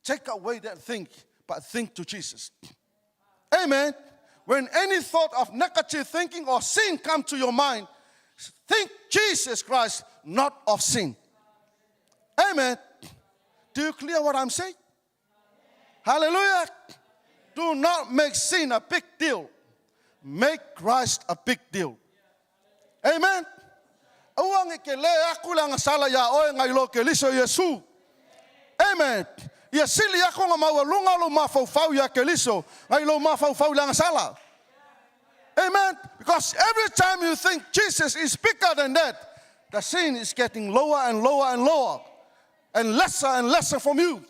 take away that think, but think to Jesus. Amen. When any thought of negative thinking or sin come to your mind, think Jesus Christ, not of sin. Amen. Do you clear what I'm saying? Hallelujah. Do not make sin a big deal. Make Christ a big deal. Amen. Amen. Yasili ako nga mawalunga lo mafau ya keliso, ngai lo mafau lang sala. Amen. Because every time you think Jesus is bigger than that, the sin is getting lower and lower and lower, and lesser from you.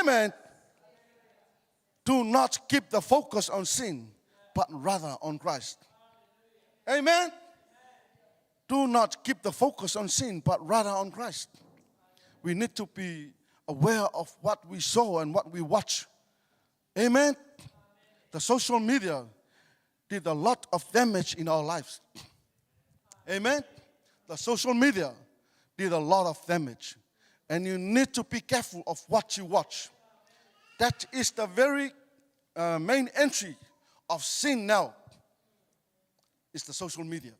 Amen. Do not keep the focus on sin, but rather on Christ. Amen. Do not keep the focus on sin, but rather on Christ. We need to be aware of what we saw and what we watch. Amen. The social media did a lot of damage in our lives. Amen. The social media did a lot of damage. And you need to be careful of what you watch. That is the very main entry of sin now. It's the social media.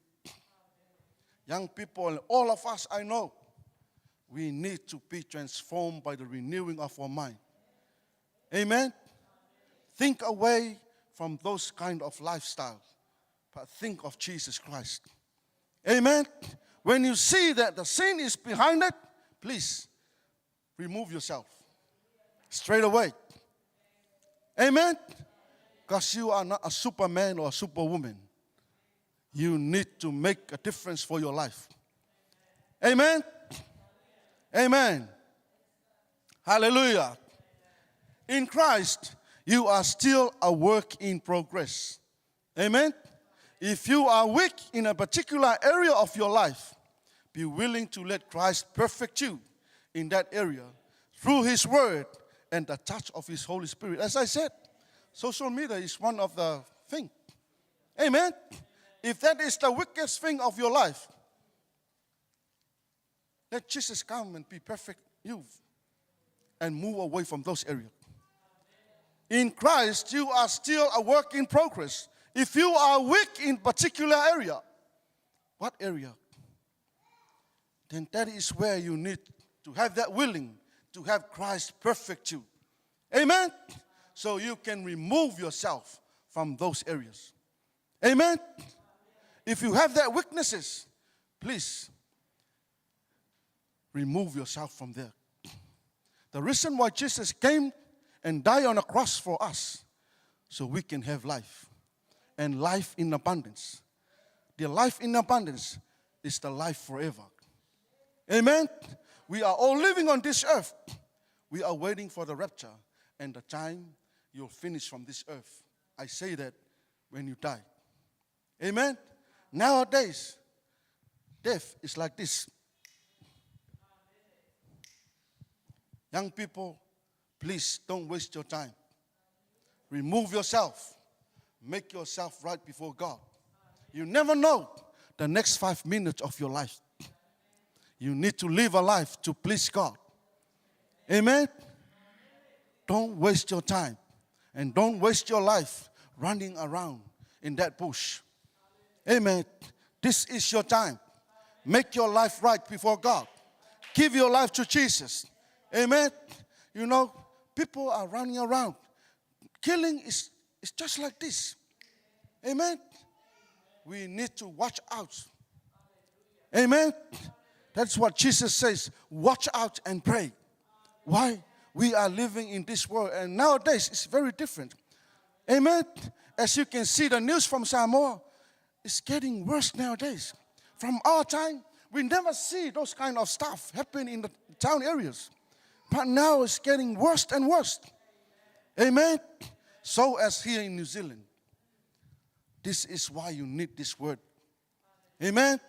Young people, and all of us, I know, we need to be transformed by the renewing of our mind. Amen? Think away from those kind of lifestyles, but think of Jesus Christ. Amen? When you see that the sin is behind it, please remove yourself straight away. Amen? Because you are not a superman or a superwoman. You need to make a difference for your life. Amen? Amen. Hallelujah. In Christ, you are still a work in progress. Amen? If you are weak in a particular area of your life, be willing to let Christ perfect you in that area through His Word and the touch of His Holy Spirit. As I said, social media is one of the things. Amen? If that is the weakest thing of your life, let Jesus come and be perfect you and move away from those areas. In Christ, you are still a work in progress. If you are weak in particular area, what area? Then that is where you need to have that willing to have Christ perfect you. Amen? So you can remove yourself from those areas. Amen? If you have that weaknesses, please remove yourself from there. The reason why Jesus came and died on a cross for us, so we can have life, and life in abundance. The life in abundance is the life forever. Amen? We are all living on this earth. We are waiting for the rapture and the time you'll finish from this earth. I say that when you die. Amen? Nowadays, death is like this. Young people, please don't waste your time. Remove yourself. Make yourself right before God. You never know the next 5 minutes of your life. You need to live a life to please God. Amen? Don't waste your time. And don't waste your life running around in that bush. Amen. This is your time. Make your life right before God. Give your life to Jesus. Amen. You know, people are running around. Killing is just like this. Amen. We need to watch out. Amen. That's what Jesus says. Watch out and pray. Why? We are living in this world, and nowadays it's very different. Amen. As you can see, the news from Samoa is getting worse nowadays. From our time, we never see those kind of stuff happen in the town areas. But now it's getting worse and worse. Amen. So as here in New Zealand. This is why you need this word. Amen.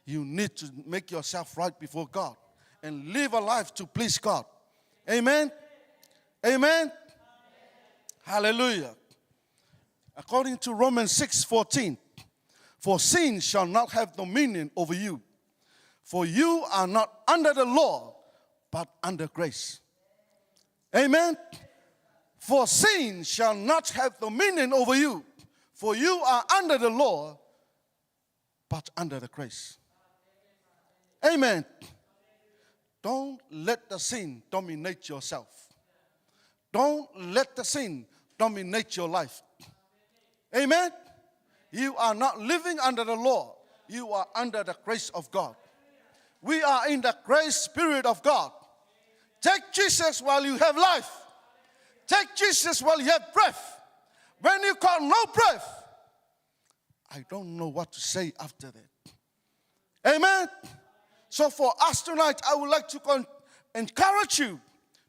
You need to make yourself right before God and live a life to please God. Amen. Amen. Hallelujah. According to Romans 6:14, for sin shall not have dominion over you, for you are not under the law, but under grace. Amen. For sin shall not have dominion over you, for you are under the law, but under the grace. Amen. Don't let the sin dominate yourself. Don't let the sin dominate your life. Amen. You are not living under the law. You are under the grace of God. We are in the grace spirit of God. Take Jesus while you have life. Take Jesus while you have breath. When you got no breath, I don't know what to say after that. Amen. So for us tonight, I would like to encourage you.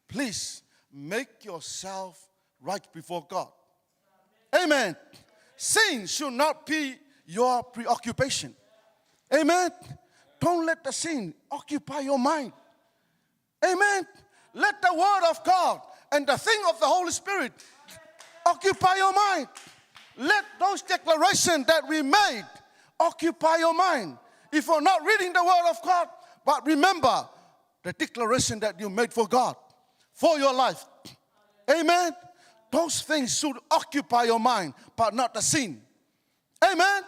Please make yourself right before God. Amen. Sin should not be your preoccupation. Amen. Don't let the sin occupy your mind. Amen. Let the word of God and the thing of the Holy Spirit occupy your mind. Let those declarations that we made occupy your mind. If you're not reading the word of God, but remember the declaration that you made for God, for your life. Amen. Those things should occupy your mind, but not the sin. Amen.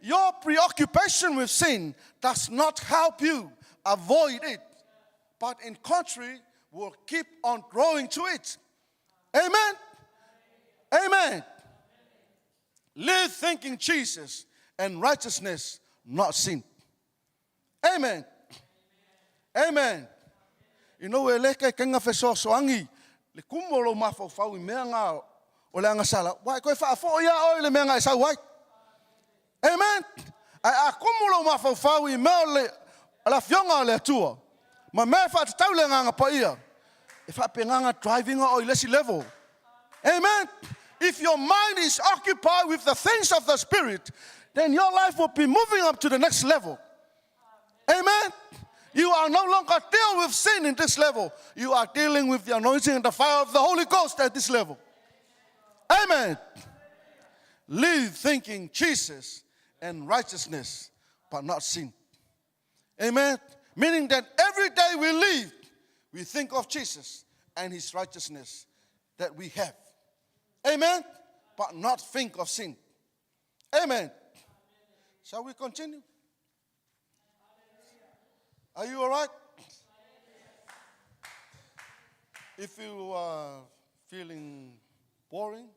Your preoccupation with sin does not help you avoid it, but in contrary, will keep on growing to it. Amen. Amen. Live thinking Jesus and righteousness, not sin. Amen. Amen. You know, we leke kenga feso soangi le kumolo mafau mea nga o le anga sala. Wai koe fa fo ia o le mea nga sa wai. Amen. A kumolo mafau I mea le la fionga le tua. Ma me fa tau le nga pa ia. If I penganga driving or less level. Amen. If your mind is occupied with the things of the Spirit, then your life will be moving up to the next level. Amen. You are no longer dealing with sin in this level. You are dealing with the anointing and the fire of the Holy Ghost at this level. Amen. Live thinking Jesus and righteousness, but not sin. Amen. Meaning that every day we live, we think of Jesus and his righteousness that we have. Amen. But not think of sin. Amen. Shall we continue? Are you all right? If you are feeling boring,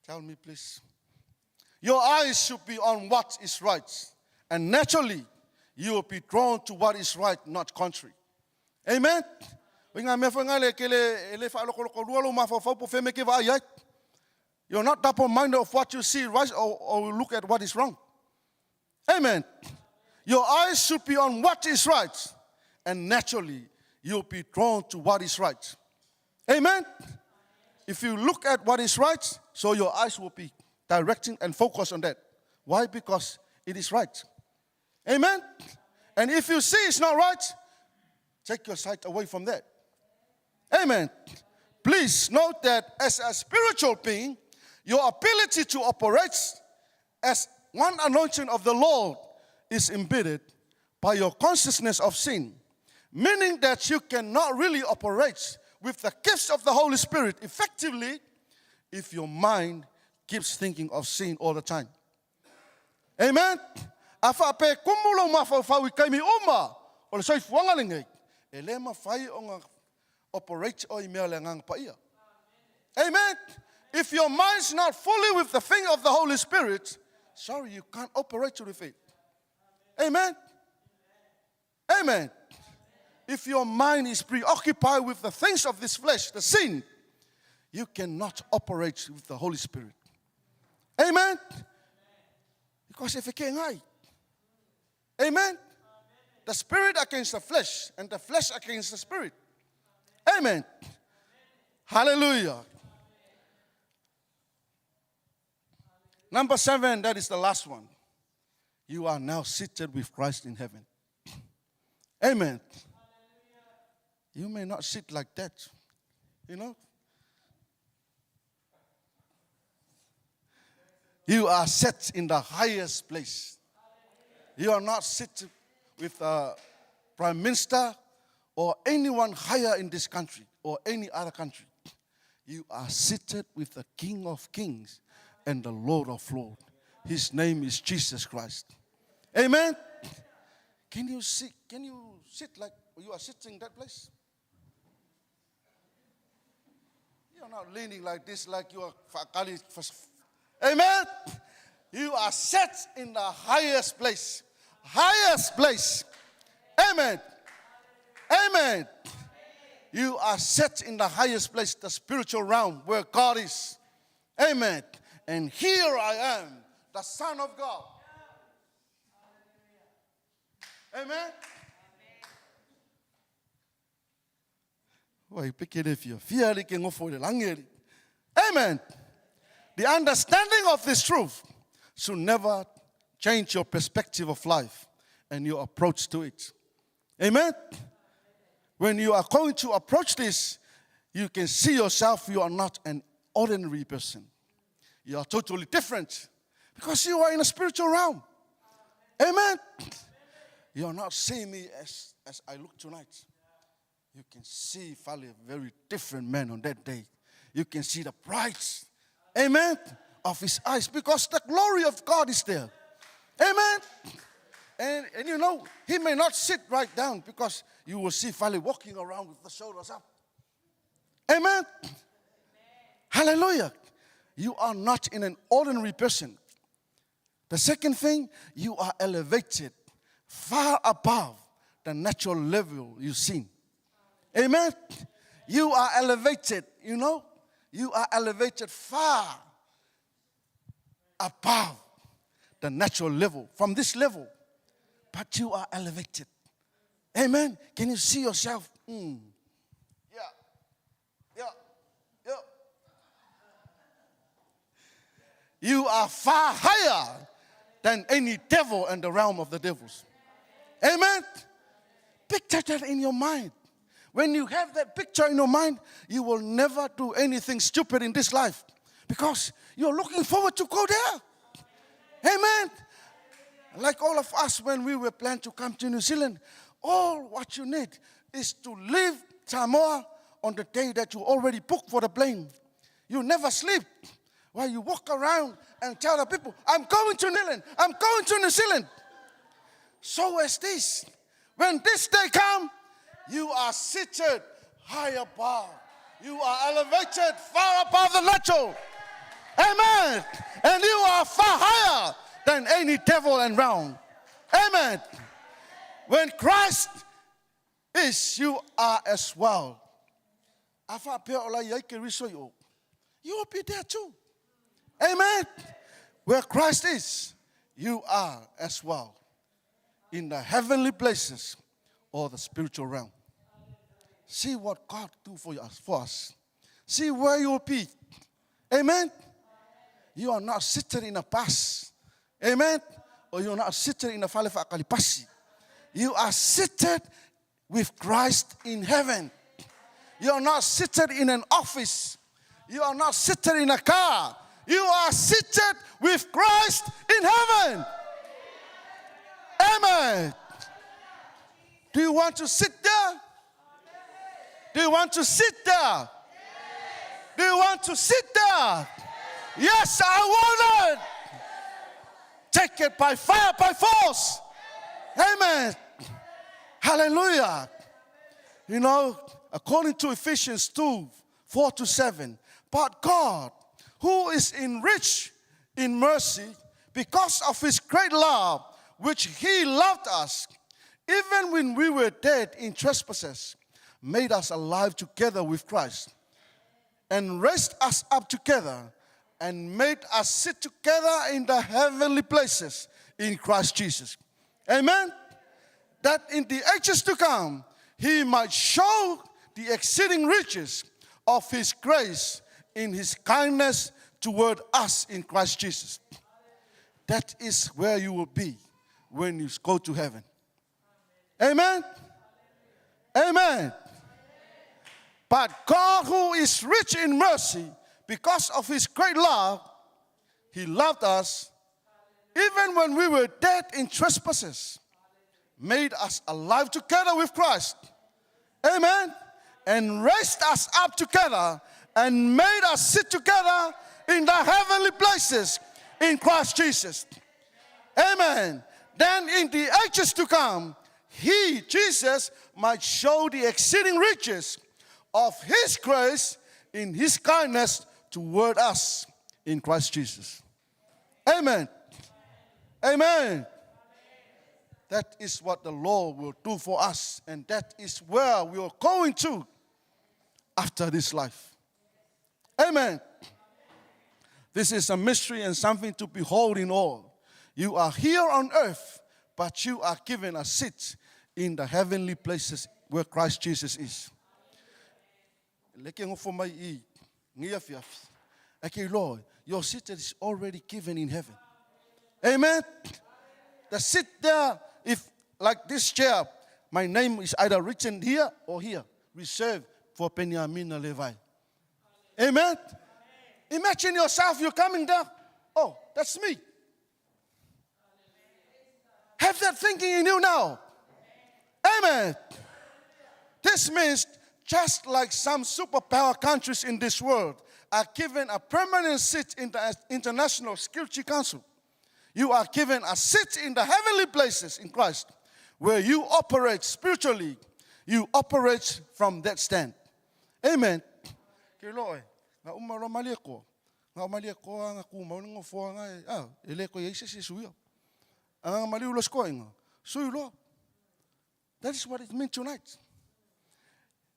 tell me please. Your eyes should be on what is right. And naturally, you will be drawn to what is right, not contrary. Amen? You're not double-minded of what you see right or look at what is wrong. Amen. Your eyes should be on what is right. And naturally, you'll be drawn to what is right. Amen? If you look at what is right, so your eyes will be directing and focused on that. Why? Because it is right. Amen? And if you see it's not right, take your sight away from that. Amen. Please note that as a spiritual being, your ability to operate as one anointing of the Lord is embedded by your consciousness of sin, meaning that you cannot really operate with the gifts of the Holy Spirit effectively if your mind keeps thinking of sin all the time. Amen. Afa pe kumulo mafau kaimi uma o le soi fuangalingai ele mafai o operate o email ngang paia. Amen. If your mind's not fully with the thing of the Holy Spirit, sorry, you can't operate with it. Amen. Amen. If your mind is preoccupied with the things of this flesh, the sin, you cannot operate with the Holy Spirit. Amen. Because if you can't hide. Amen. The spirit against the flesh and the flesh against the spirit. Amen. Hallelujah. Number 7, that is the last one. You are now seated with Christ in heaven. Amen. You may not sit like that, you know. You are set in the highest place. You are not sitting with a prime minister or anyone higher in this country or any other country. You are seated with the King of Kings and the Lord of Lords. His name is Jesus Christ. Amen. Can you sit like you are sitting in that place? You're not leaning like this, like you are. Amen. You are set in the highest place. Highest place. Amen. Amen. You are set in the highest place, the spiritual realm where God is. Amen. And here I am, the Son of God. Amen. Amen. The understanding of this truth should never change your perspective of life and your approach to it. Amen. When you are going to approach this, you can see yourself, you are not an ordinary person. You are totally different because you are in a spiritual realm. Amen. You are not seeing me as I look tonight. You can see Fali, a very different man on that day. You can see the bright, amen, of his eyes because the glory of God is there. Amen. And you know, he may not sit right down because you will see Fali walking around with the shoulders up. Amen. Hallelujah. You are not in an ordinary person. The second thing, you are elevated far above the natural level you've seen. Amen. You are elevated, you know. You are elevated far above the natural level, from this level. But you are elevated. Amen. Can you see yourself? You are far higher than any devil in the realm of the devils. Amen? Picture that in your mind. When you have that picture in your mind, you will never do anything stupid in this life because you're looking forward to go there. Amen? Like all of us, when we were planning to come to New Zealand, all what you need is to leave Samoa on the day that you already booked for the plane. You never sleep. While you walk around and tell the people, I'm going to New Zealand. I'm going to New Zealand. So as this, when this day comes, you are seated high above. You are elevated far above the natural. Amen. And you are far higher than any devil and realm. Amen. When Christ is, you are as well. You will be there too. Amen. Where Christ is, you are as well. In the heavenly places or the spiritual realm. See what God do for us. See where you will be. Amen. You are not sitting in a bus. Amen. Or you are not sitting in a falefa kalipasi. You are seated with Christ in heaven. You are not seated in an office. You are not seated in a car. You are seated with Christ in heaven. Amen. Do you want to sit there? Do you want to sit there? Do you want to sit there? Yes, I want it. Take it by fire, by force. Amen. Hallelujah. You know, according to Ephesians 2:4-7, but God, who is enriched in mercy because of his great love, which he loved us, even when we were dead in trespasses, made us alive together with Christ, and raised us up together, and made us sit together in the heavenly places in Christ Jesus. Amen? That in the ages to come, he might show the exceeding riches of his grace in his kindness toward us in Christ Jesus. That is where you will be when you go to heaven. Amen? Amen. But God, who is rich in mercy, because of his great love, he loved us even when we were dead in trespasses, made us alive together with Christ. Amen. And raised us up together and made us sit together in the heavenly places in Christ Jesus. Amen. Then in the ages to come, he, Jesus, might show the exceeding riches of his grace in his kindness toward us in Christ Jesus. Amen. Amen. That is what the Lord will do for us, and that is where we are going to after this life. Amen. This is a mystery and something to behold in all. You are here on earth, but you are given a seat in the heavenly places where Christ Jesus is. Okay, Lord, your seat is already given in heaven. Amen. The seat there, if like this chair, my name is either written here or here, reserved for Benjamin Levi. Amen. Imagine yourself, you're coming there. Oh, that's me. Have that thinking in you now. Amen. This means just like some superpower countries in this world are given a permanent seat in the International Security Council, you are given a seat in the heavenly places in Christ, where you operate spiritually. You operate from that stand. Amen. Nga umaromali ko. Nga umali ko nga kumaw ng ofo nga ele ko Jesus isuyo. Ang mali ulos ko nga. Suyo. That is what it means tonight.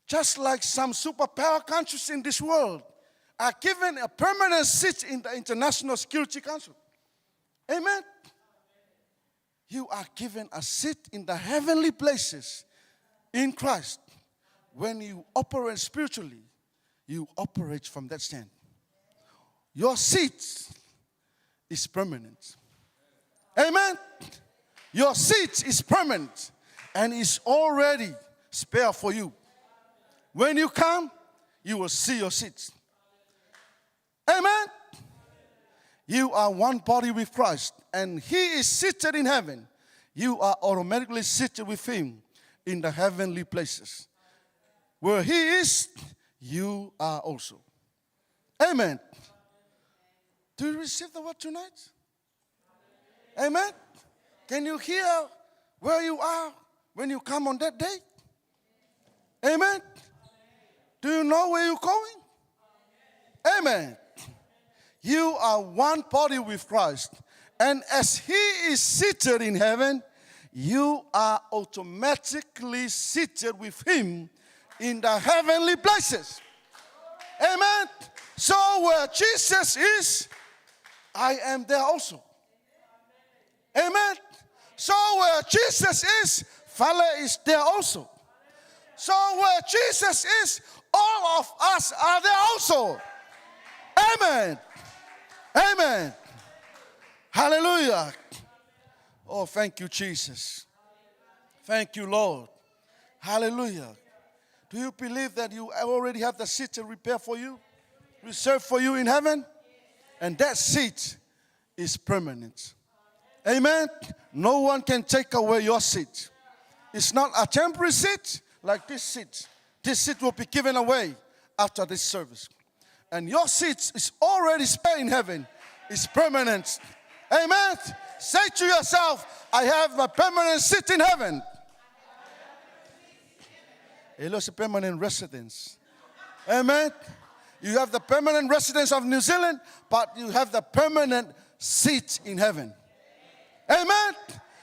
Just like some superpower countries in this world are given a permanent seat in the International Security Council. Amen. You are given a seat in the heavenly places in Christ. When you operate spiritually, you operate from that stand. Your seat is permanent. Amen. Your seat is permanent and is already spare for you. When you come, you will see your seat. Amen. You are one body with Christ, and He is seated in heaven. You are automatically seated with Him in the heavenly places. Where He is, you are also. Amen. Do you receive the word tonight? Amen. Can you hear where you are when you come on that day? Amen. Do you know where you're going? Amen. You are one body with Christ. And as He is seated in heaven, you are automatically seated with Him in the heavenly places. Amen. So where Jesus is, I am there also. Amen. So where Jesus is, Father is there also. So where Jesus is, all of us are there also. Amen. Amen. Hallelujah. Oh, thank you, Jesus. Thank you, Lord. Hallelujah. Do you believe that you already have the seat to prepare for you, reserved for you in heaven? And that seat is permanent. Amen. No one can take away your seat. It's not a temporary seat like this seat. This seat will be given away after this service. And your seat is already spare in heaven. It's permanent. Amen. Say to yourself, I have a permanent seat in heaven. It is a permanent residence. Amen. You have the permanent residence of New Zealand, but you have the permanent seat in heaven. Amen.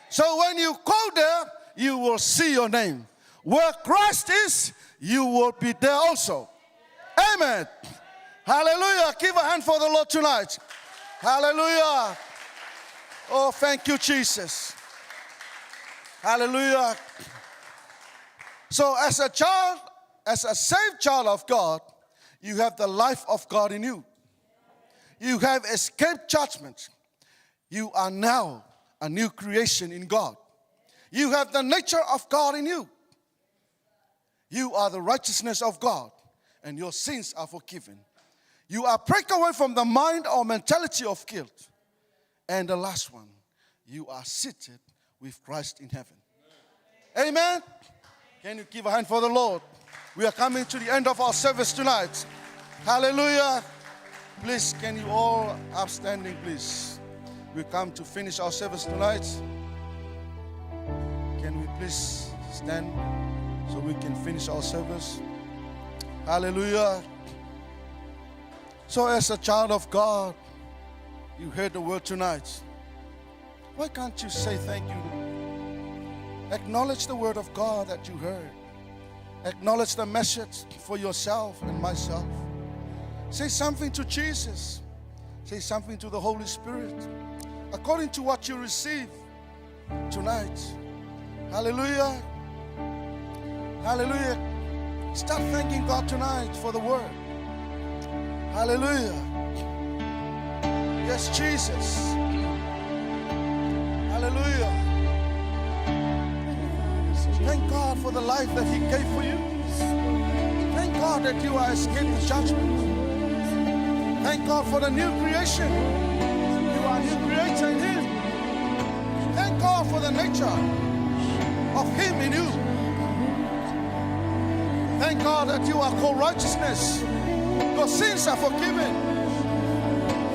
So when you go there, you will see your name. Where Christ is, you will be there also. Amen. Hallelujah. Give a hand for the Lord tonight. Hallelujah. Oh, thank you, Jesus. Hallelujah. So as a child, as a saved child of God, you have the life of God in you. You have escaped judgment. You are now a new creation in God. You have the nature of God in you. You are the righteousness of God, and your sins are forgiven. You are break away from the mind or mentality of guilt. And the last one, you are seated with Christ in heaven. Amen. Can you give a hand for the Lord? We are coming to the end of our service tonight. Hallelujah. Please, can you all upstanding, please? We come to finish our service tonight. Can we please stand so we can finish our service? Hallelujah. So as a child of God, you heard the word tonight. Why can't you say thank you? Acknowledge the word of God that you heard. Acknowledge the message for yourself and myself. Say something to Jesus. Say something to the Holy Spirit. According to what you receive tonight. Hallelujah. Hallelujah. Start thanking God tonight for the word. Hallelujah. Yes, Jesus. Hallelujah. Thank God for the life that He gave for you. Thank God that you are escaped the judgment. Thank God for the new creation. You are a new creator in Him. Thank God for the nature of Him in you. Thank God that you are called righteousness. Your sins are forgiven.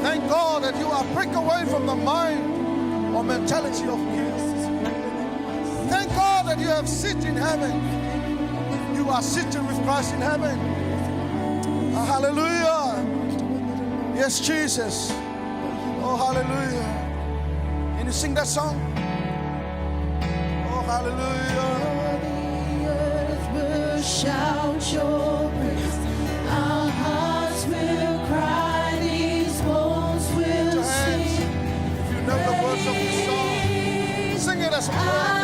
Thank God that you are break away from the mind or mentality of guilt. Thank God that you have sit in heaven. You are sitting with Christ in heaven. Hallelujah. Yes, Jesus. Oh, hallelujah. Can you sing that song? Oh, hallelujah. The earth will shout your praise. Our hearts will cry. These bones will sing. If you know the words of this song, sing it as a prayer.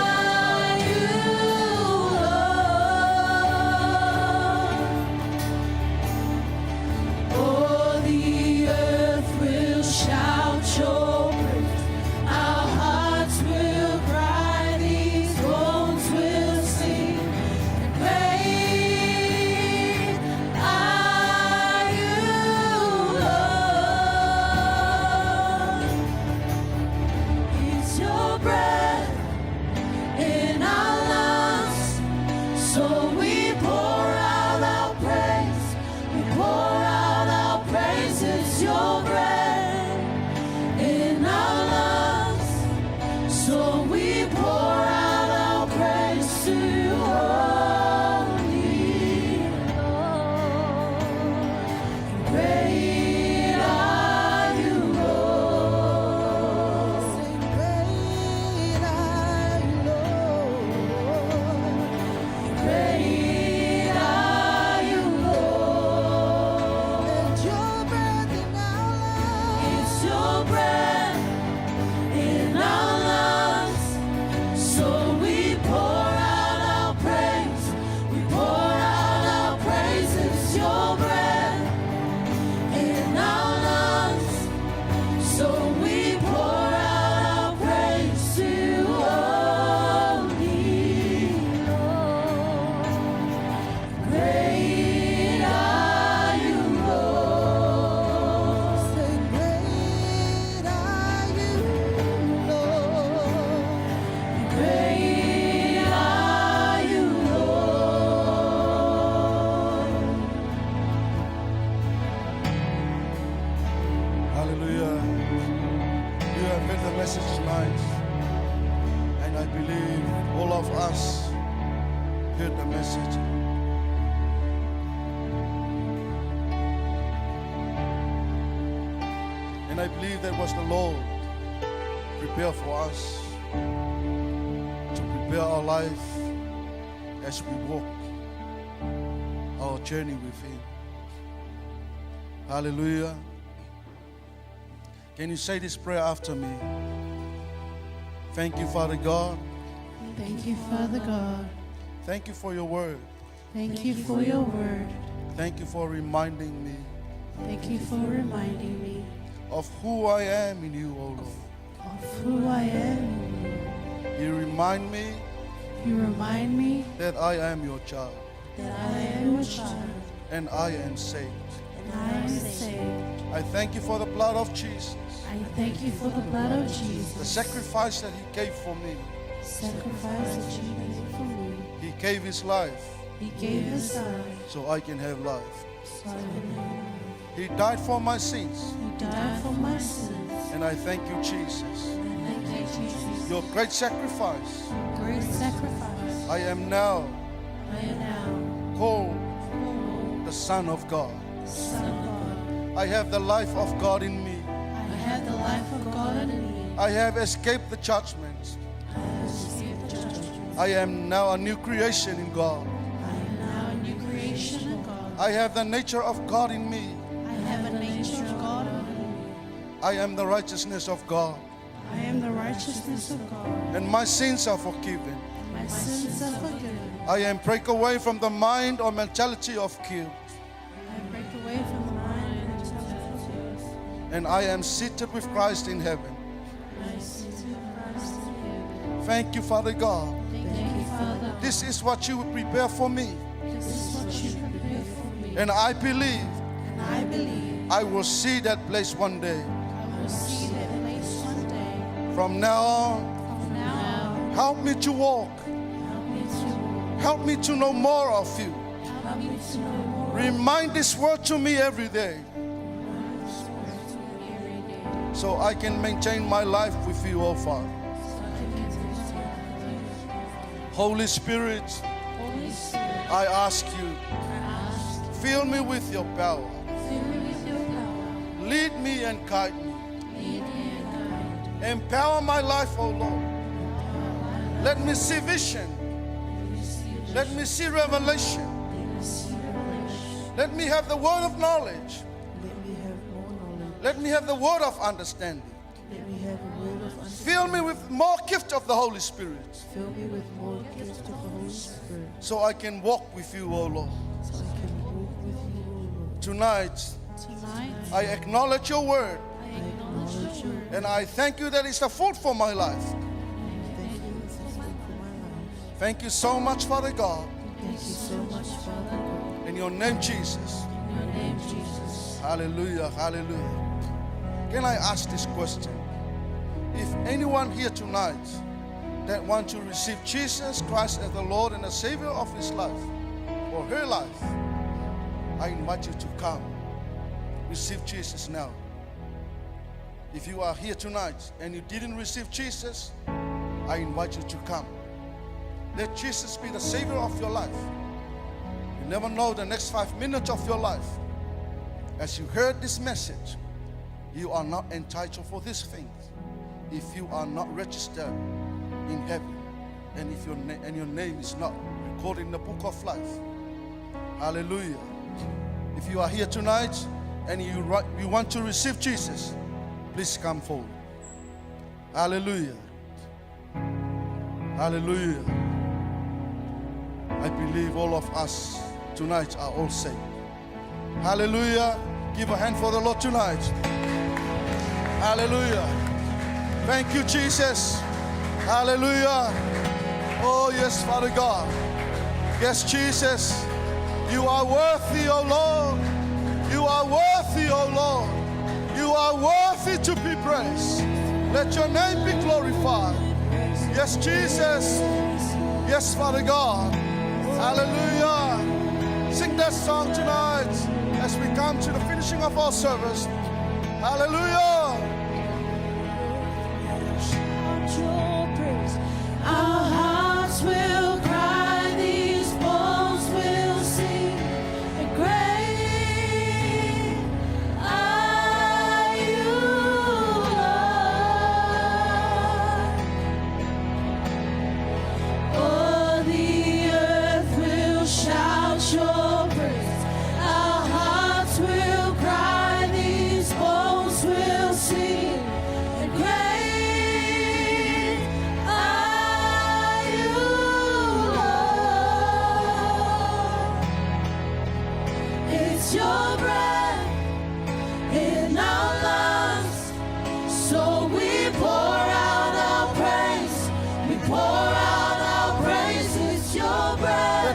Shout your heard the message. And I believe that was the Lord prepare for us to prepare our life as we walk our journey with Him. Hallelujah. Can you say this prayer after me? Thank you, Father God. Thank you, Father God. Thank you for your word. Thank you for your word. Thank you for reminding me Thank you for reminding me of who I am in you, O Lord. of who I am in you. You remind me You remind me that I am your child that I am your child and I am saved. and I am saved. I thank you for the blood of Jesus, I thank you for the blood of the Jesus, sacrifice that He gave for me. sacrifice that you made for me. He gave His life He gave His life so I can have life. so I can have life. He died for my sins, He died for my sins. and I thank you, Jesus. And I thank you, Jesus. Your great sacrifice. Great sacrifice. I am now I am now called called the Son of God. Son of God. I have the life of God in me. I have the life of God in me. I have escaped the judgment. I have escaped the judgment. I am now a new creation in God. I am now a new creation in God. I have the nature of God in me. I have a nature of God in me. I am the righteousness of God, I am the righteousness of God. and my sins are forgiven. My sins are forgiven. I am break away from the mind or mentality of guilt, I break away from the mind and mentality. and I am seated with Christ in heaven. I sit in Christ in heaven. Thank you, Father God. Thank you, Father. This is what you would prepare for me, This is what you prepared for me. and I believe And I believe I will see that place one day. I will see that place one day. From now on, From now on, help me to walk. help me to Help me to know more of you. help me to know more Remind this word to me every day of this word to me every day. so I can maintain my life with you, oh Father. So I can maintain Holy Spirit, Holy Spirit, I ask you, I ask, fill me with your power. fill me with your power. Lead me and guide me. Lead me and guide me. Empower my life, oh Lord. Let me see vision. Let me see revelation. Let me have the word of knowledge. Let me have more knowledge. Let me have the word of understanding. Let me have a word of understanding. Fill me with more gift of the Holy Spirit Fill me with more gift of the Holy Spirit, so I can walk with you, oh Lord. so I can walk with you, O Lord. Tonight, Tonight, I acknowledge your word, I acknowledge your word. and I thank you that it's the food for my life. Thank you for my life. Thank you so much, Father God. Thank you so much, Father God. In your name, Jesus. In your name, Jesus. Hallelujah, hallelujah. Can I ask this question? If anyone here tonight that want to receive Jesus Christ as the Lord and the Savior of his life or her life, I invite you to come. Receive Jesus now. If you are here tonight and you didn't receive Jesus, I invite you to come. Let Jesus be the Savior of your life. You never know the next 5 minutes of your life. As you heard this message, you are not entitled for these things if you are not registered in heaven and if your name is not recorded in the book of life. Hallelujah. If you are here tonight and you want to receive Jesus, please come forward. Hallelujah. Hallelujah. I believe all of us tonight are all saved. Hallelujah. Give a hand for the Lord tonight. Hallelujah. Thank you, Jesus. Hallelujah. Oh, yes, Father God. Yes, Jesus. You are worthy, O Lord. You are worthy, O Lord. You are worthy to be praised. Let your name be glorified. Yes, Jesus. Yes, Father God. Hallelujah. Sing that song tonight as we come to the finishing of our service. Hallelujah. Shout your praise. Our hearts will cry these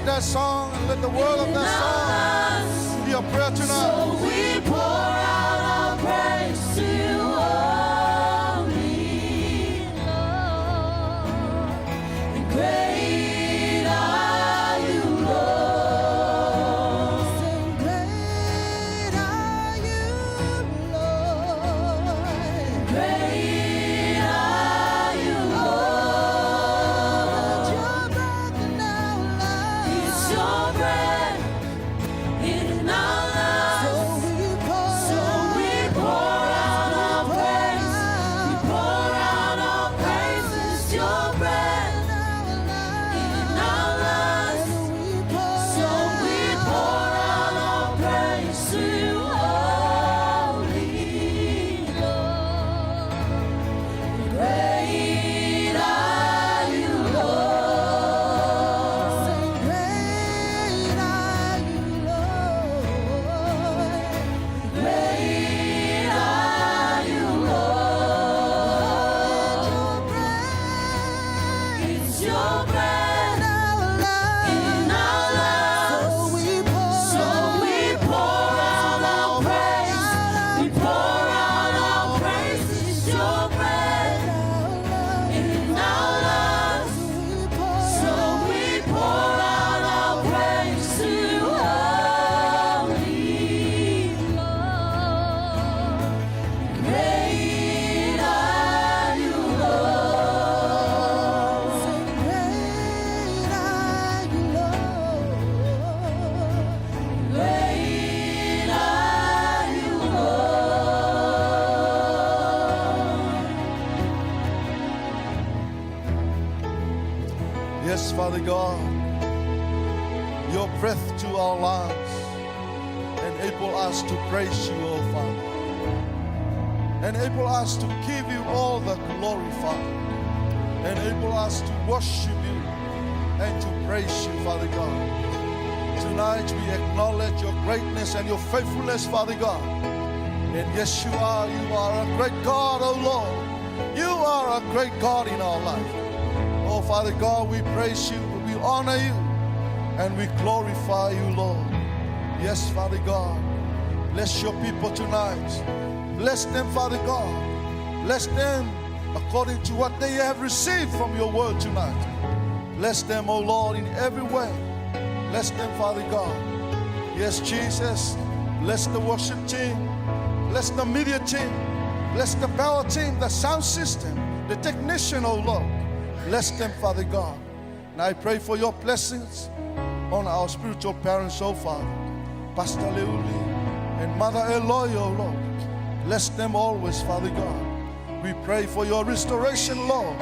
let that song and let the word of that song be a prayer tonight. So we pour out our praise to you only, Lord. And great are you, Lord. Sing, great are you, Lord. Great are you, Lord. Your breath in our lives. It's your breath in our lives. So we pour So we pour out our praise. We pour out our praise. It's your breath in our lives. So we pour out our praise to you only, Lord. Great are you, Lord. Sing, great are you, Lord. Great are you, Lord. It's your breath in our lives. So we pour out our praise. We pour out our praise. It's your breath in our lives. So we pour out our praise to you only, Lord. Great are you, Lord. Great are you, Lord. Yes, Father God, your breath to our lives enable us to praise you, oh Father. Enable us to give you all the glory, Father. Enable us to worship you and to praise you, Father God. Tonight we acknowledge your greatness and your faithfulness, Father God. And yes, you are a great God, oh Lord. You are a great God in our life. Oh, Father God, we praise you, we honor you, and we glorify you, Lord. Yes, Father God, bless your people tonight. Bless them, Father God. Bless them according to what they have received from your word tonight. Bless them, oh Lord, in every way. Bless them, Father God. Yes, Jesus, bless the worship team. Bless the media team. Bless the power team, the sound system, the technician, oh Lord. Bless them, Father God. And I pray for your blessings on our spiritual parents, oh Father. Pastor Leuli and Mother Eloy, oh Lord. Bless them always, Father God. We pray for your restoration, Lord,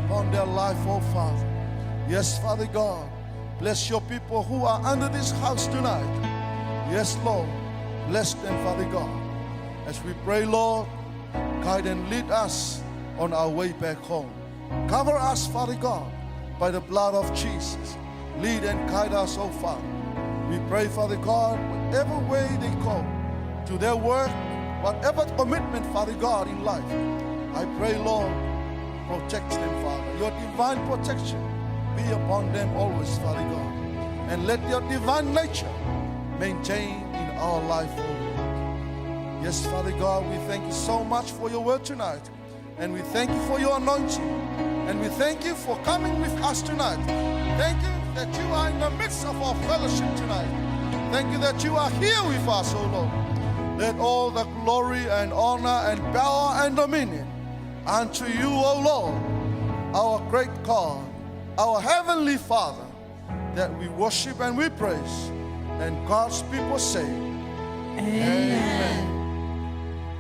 upon their life, oh Father. Yes, Father God. Bless your people who are under this house tonight. Yes, Lord. Bless them, Father God. As we pray, Lord, guide and lead us on our way back home. Cover us, Father God, by the blood of Jesus. Lead and guide us, oh Father. We pray, Father God, whatever way they go to their work, whatever commitment, Father God, in life, I pray, Lord, protect them, Father. Your divine protection be upon them always, Father God. And let your divine nature maintain in our life, oh Lord. Yes, Father God, we thank you so much for your word tonight. And we thank you for your anointing. And we thank you for coming with us tonight. Thank you that you are in the midst of our fellowship tonight. Thank you that you are here with us, oh Lord. Let all the glory and honor and power and dominion unto you, O Lord, our great God, our heavenly Father, that we worship and we praise. And God's people say, Amen.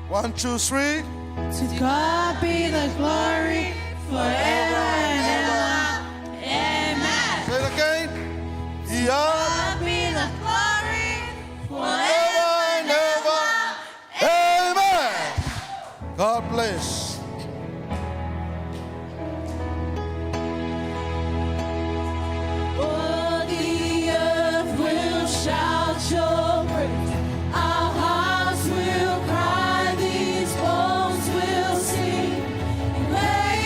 1, 2, 3. To God be the glory forever and ever. Amen. Say it again. Yeah. God be the glory forever. Ever and ever. Amen. God bless. Oh, the earth will shout your praise. Our hearts will cry. These bones will sing. Great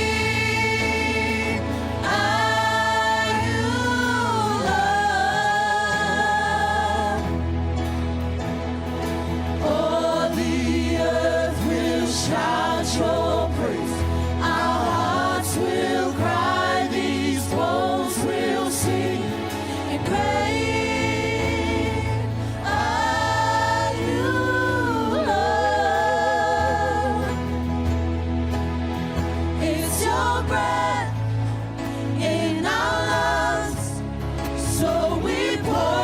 So we pour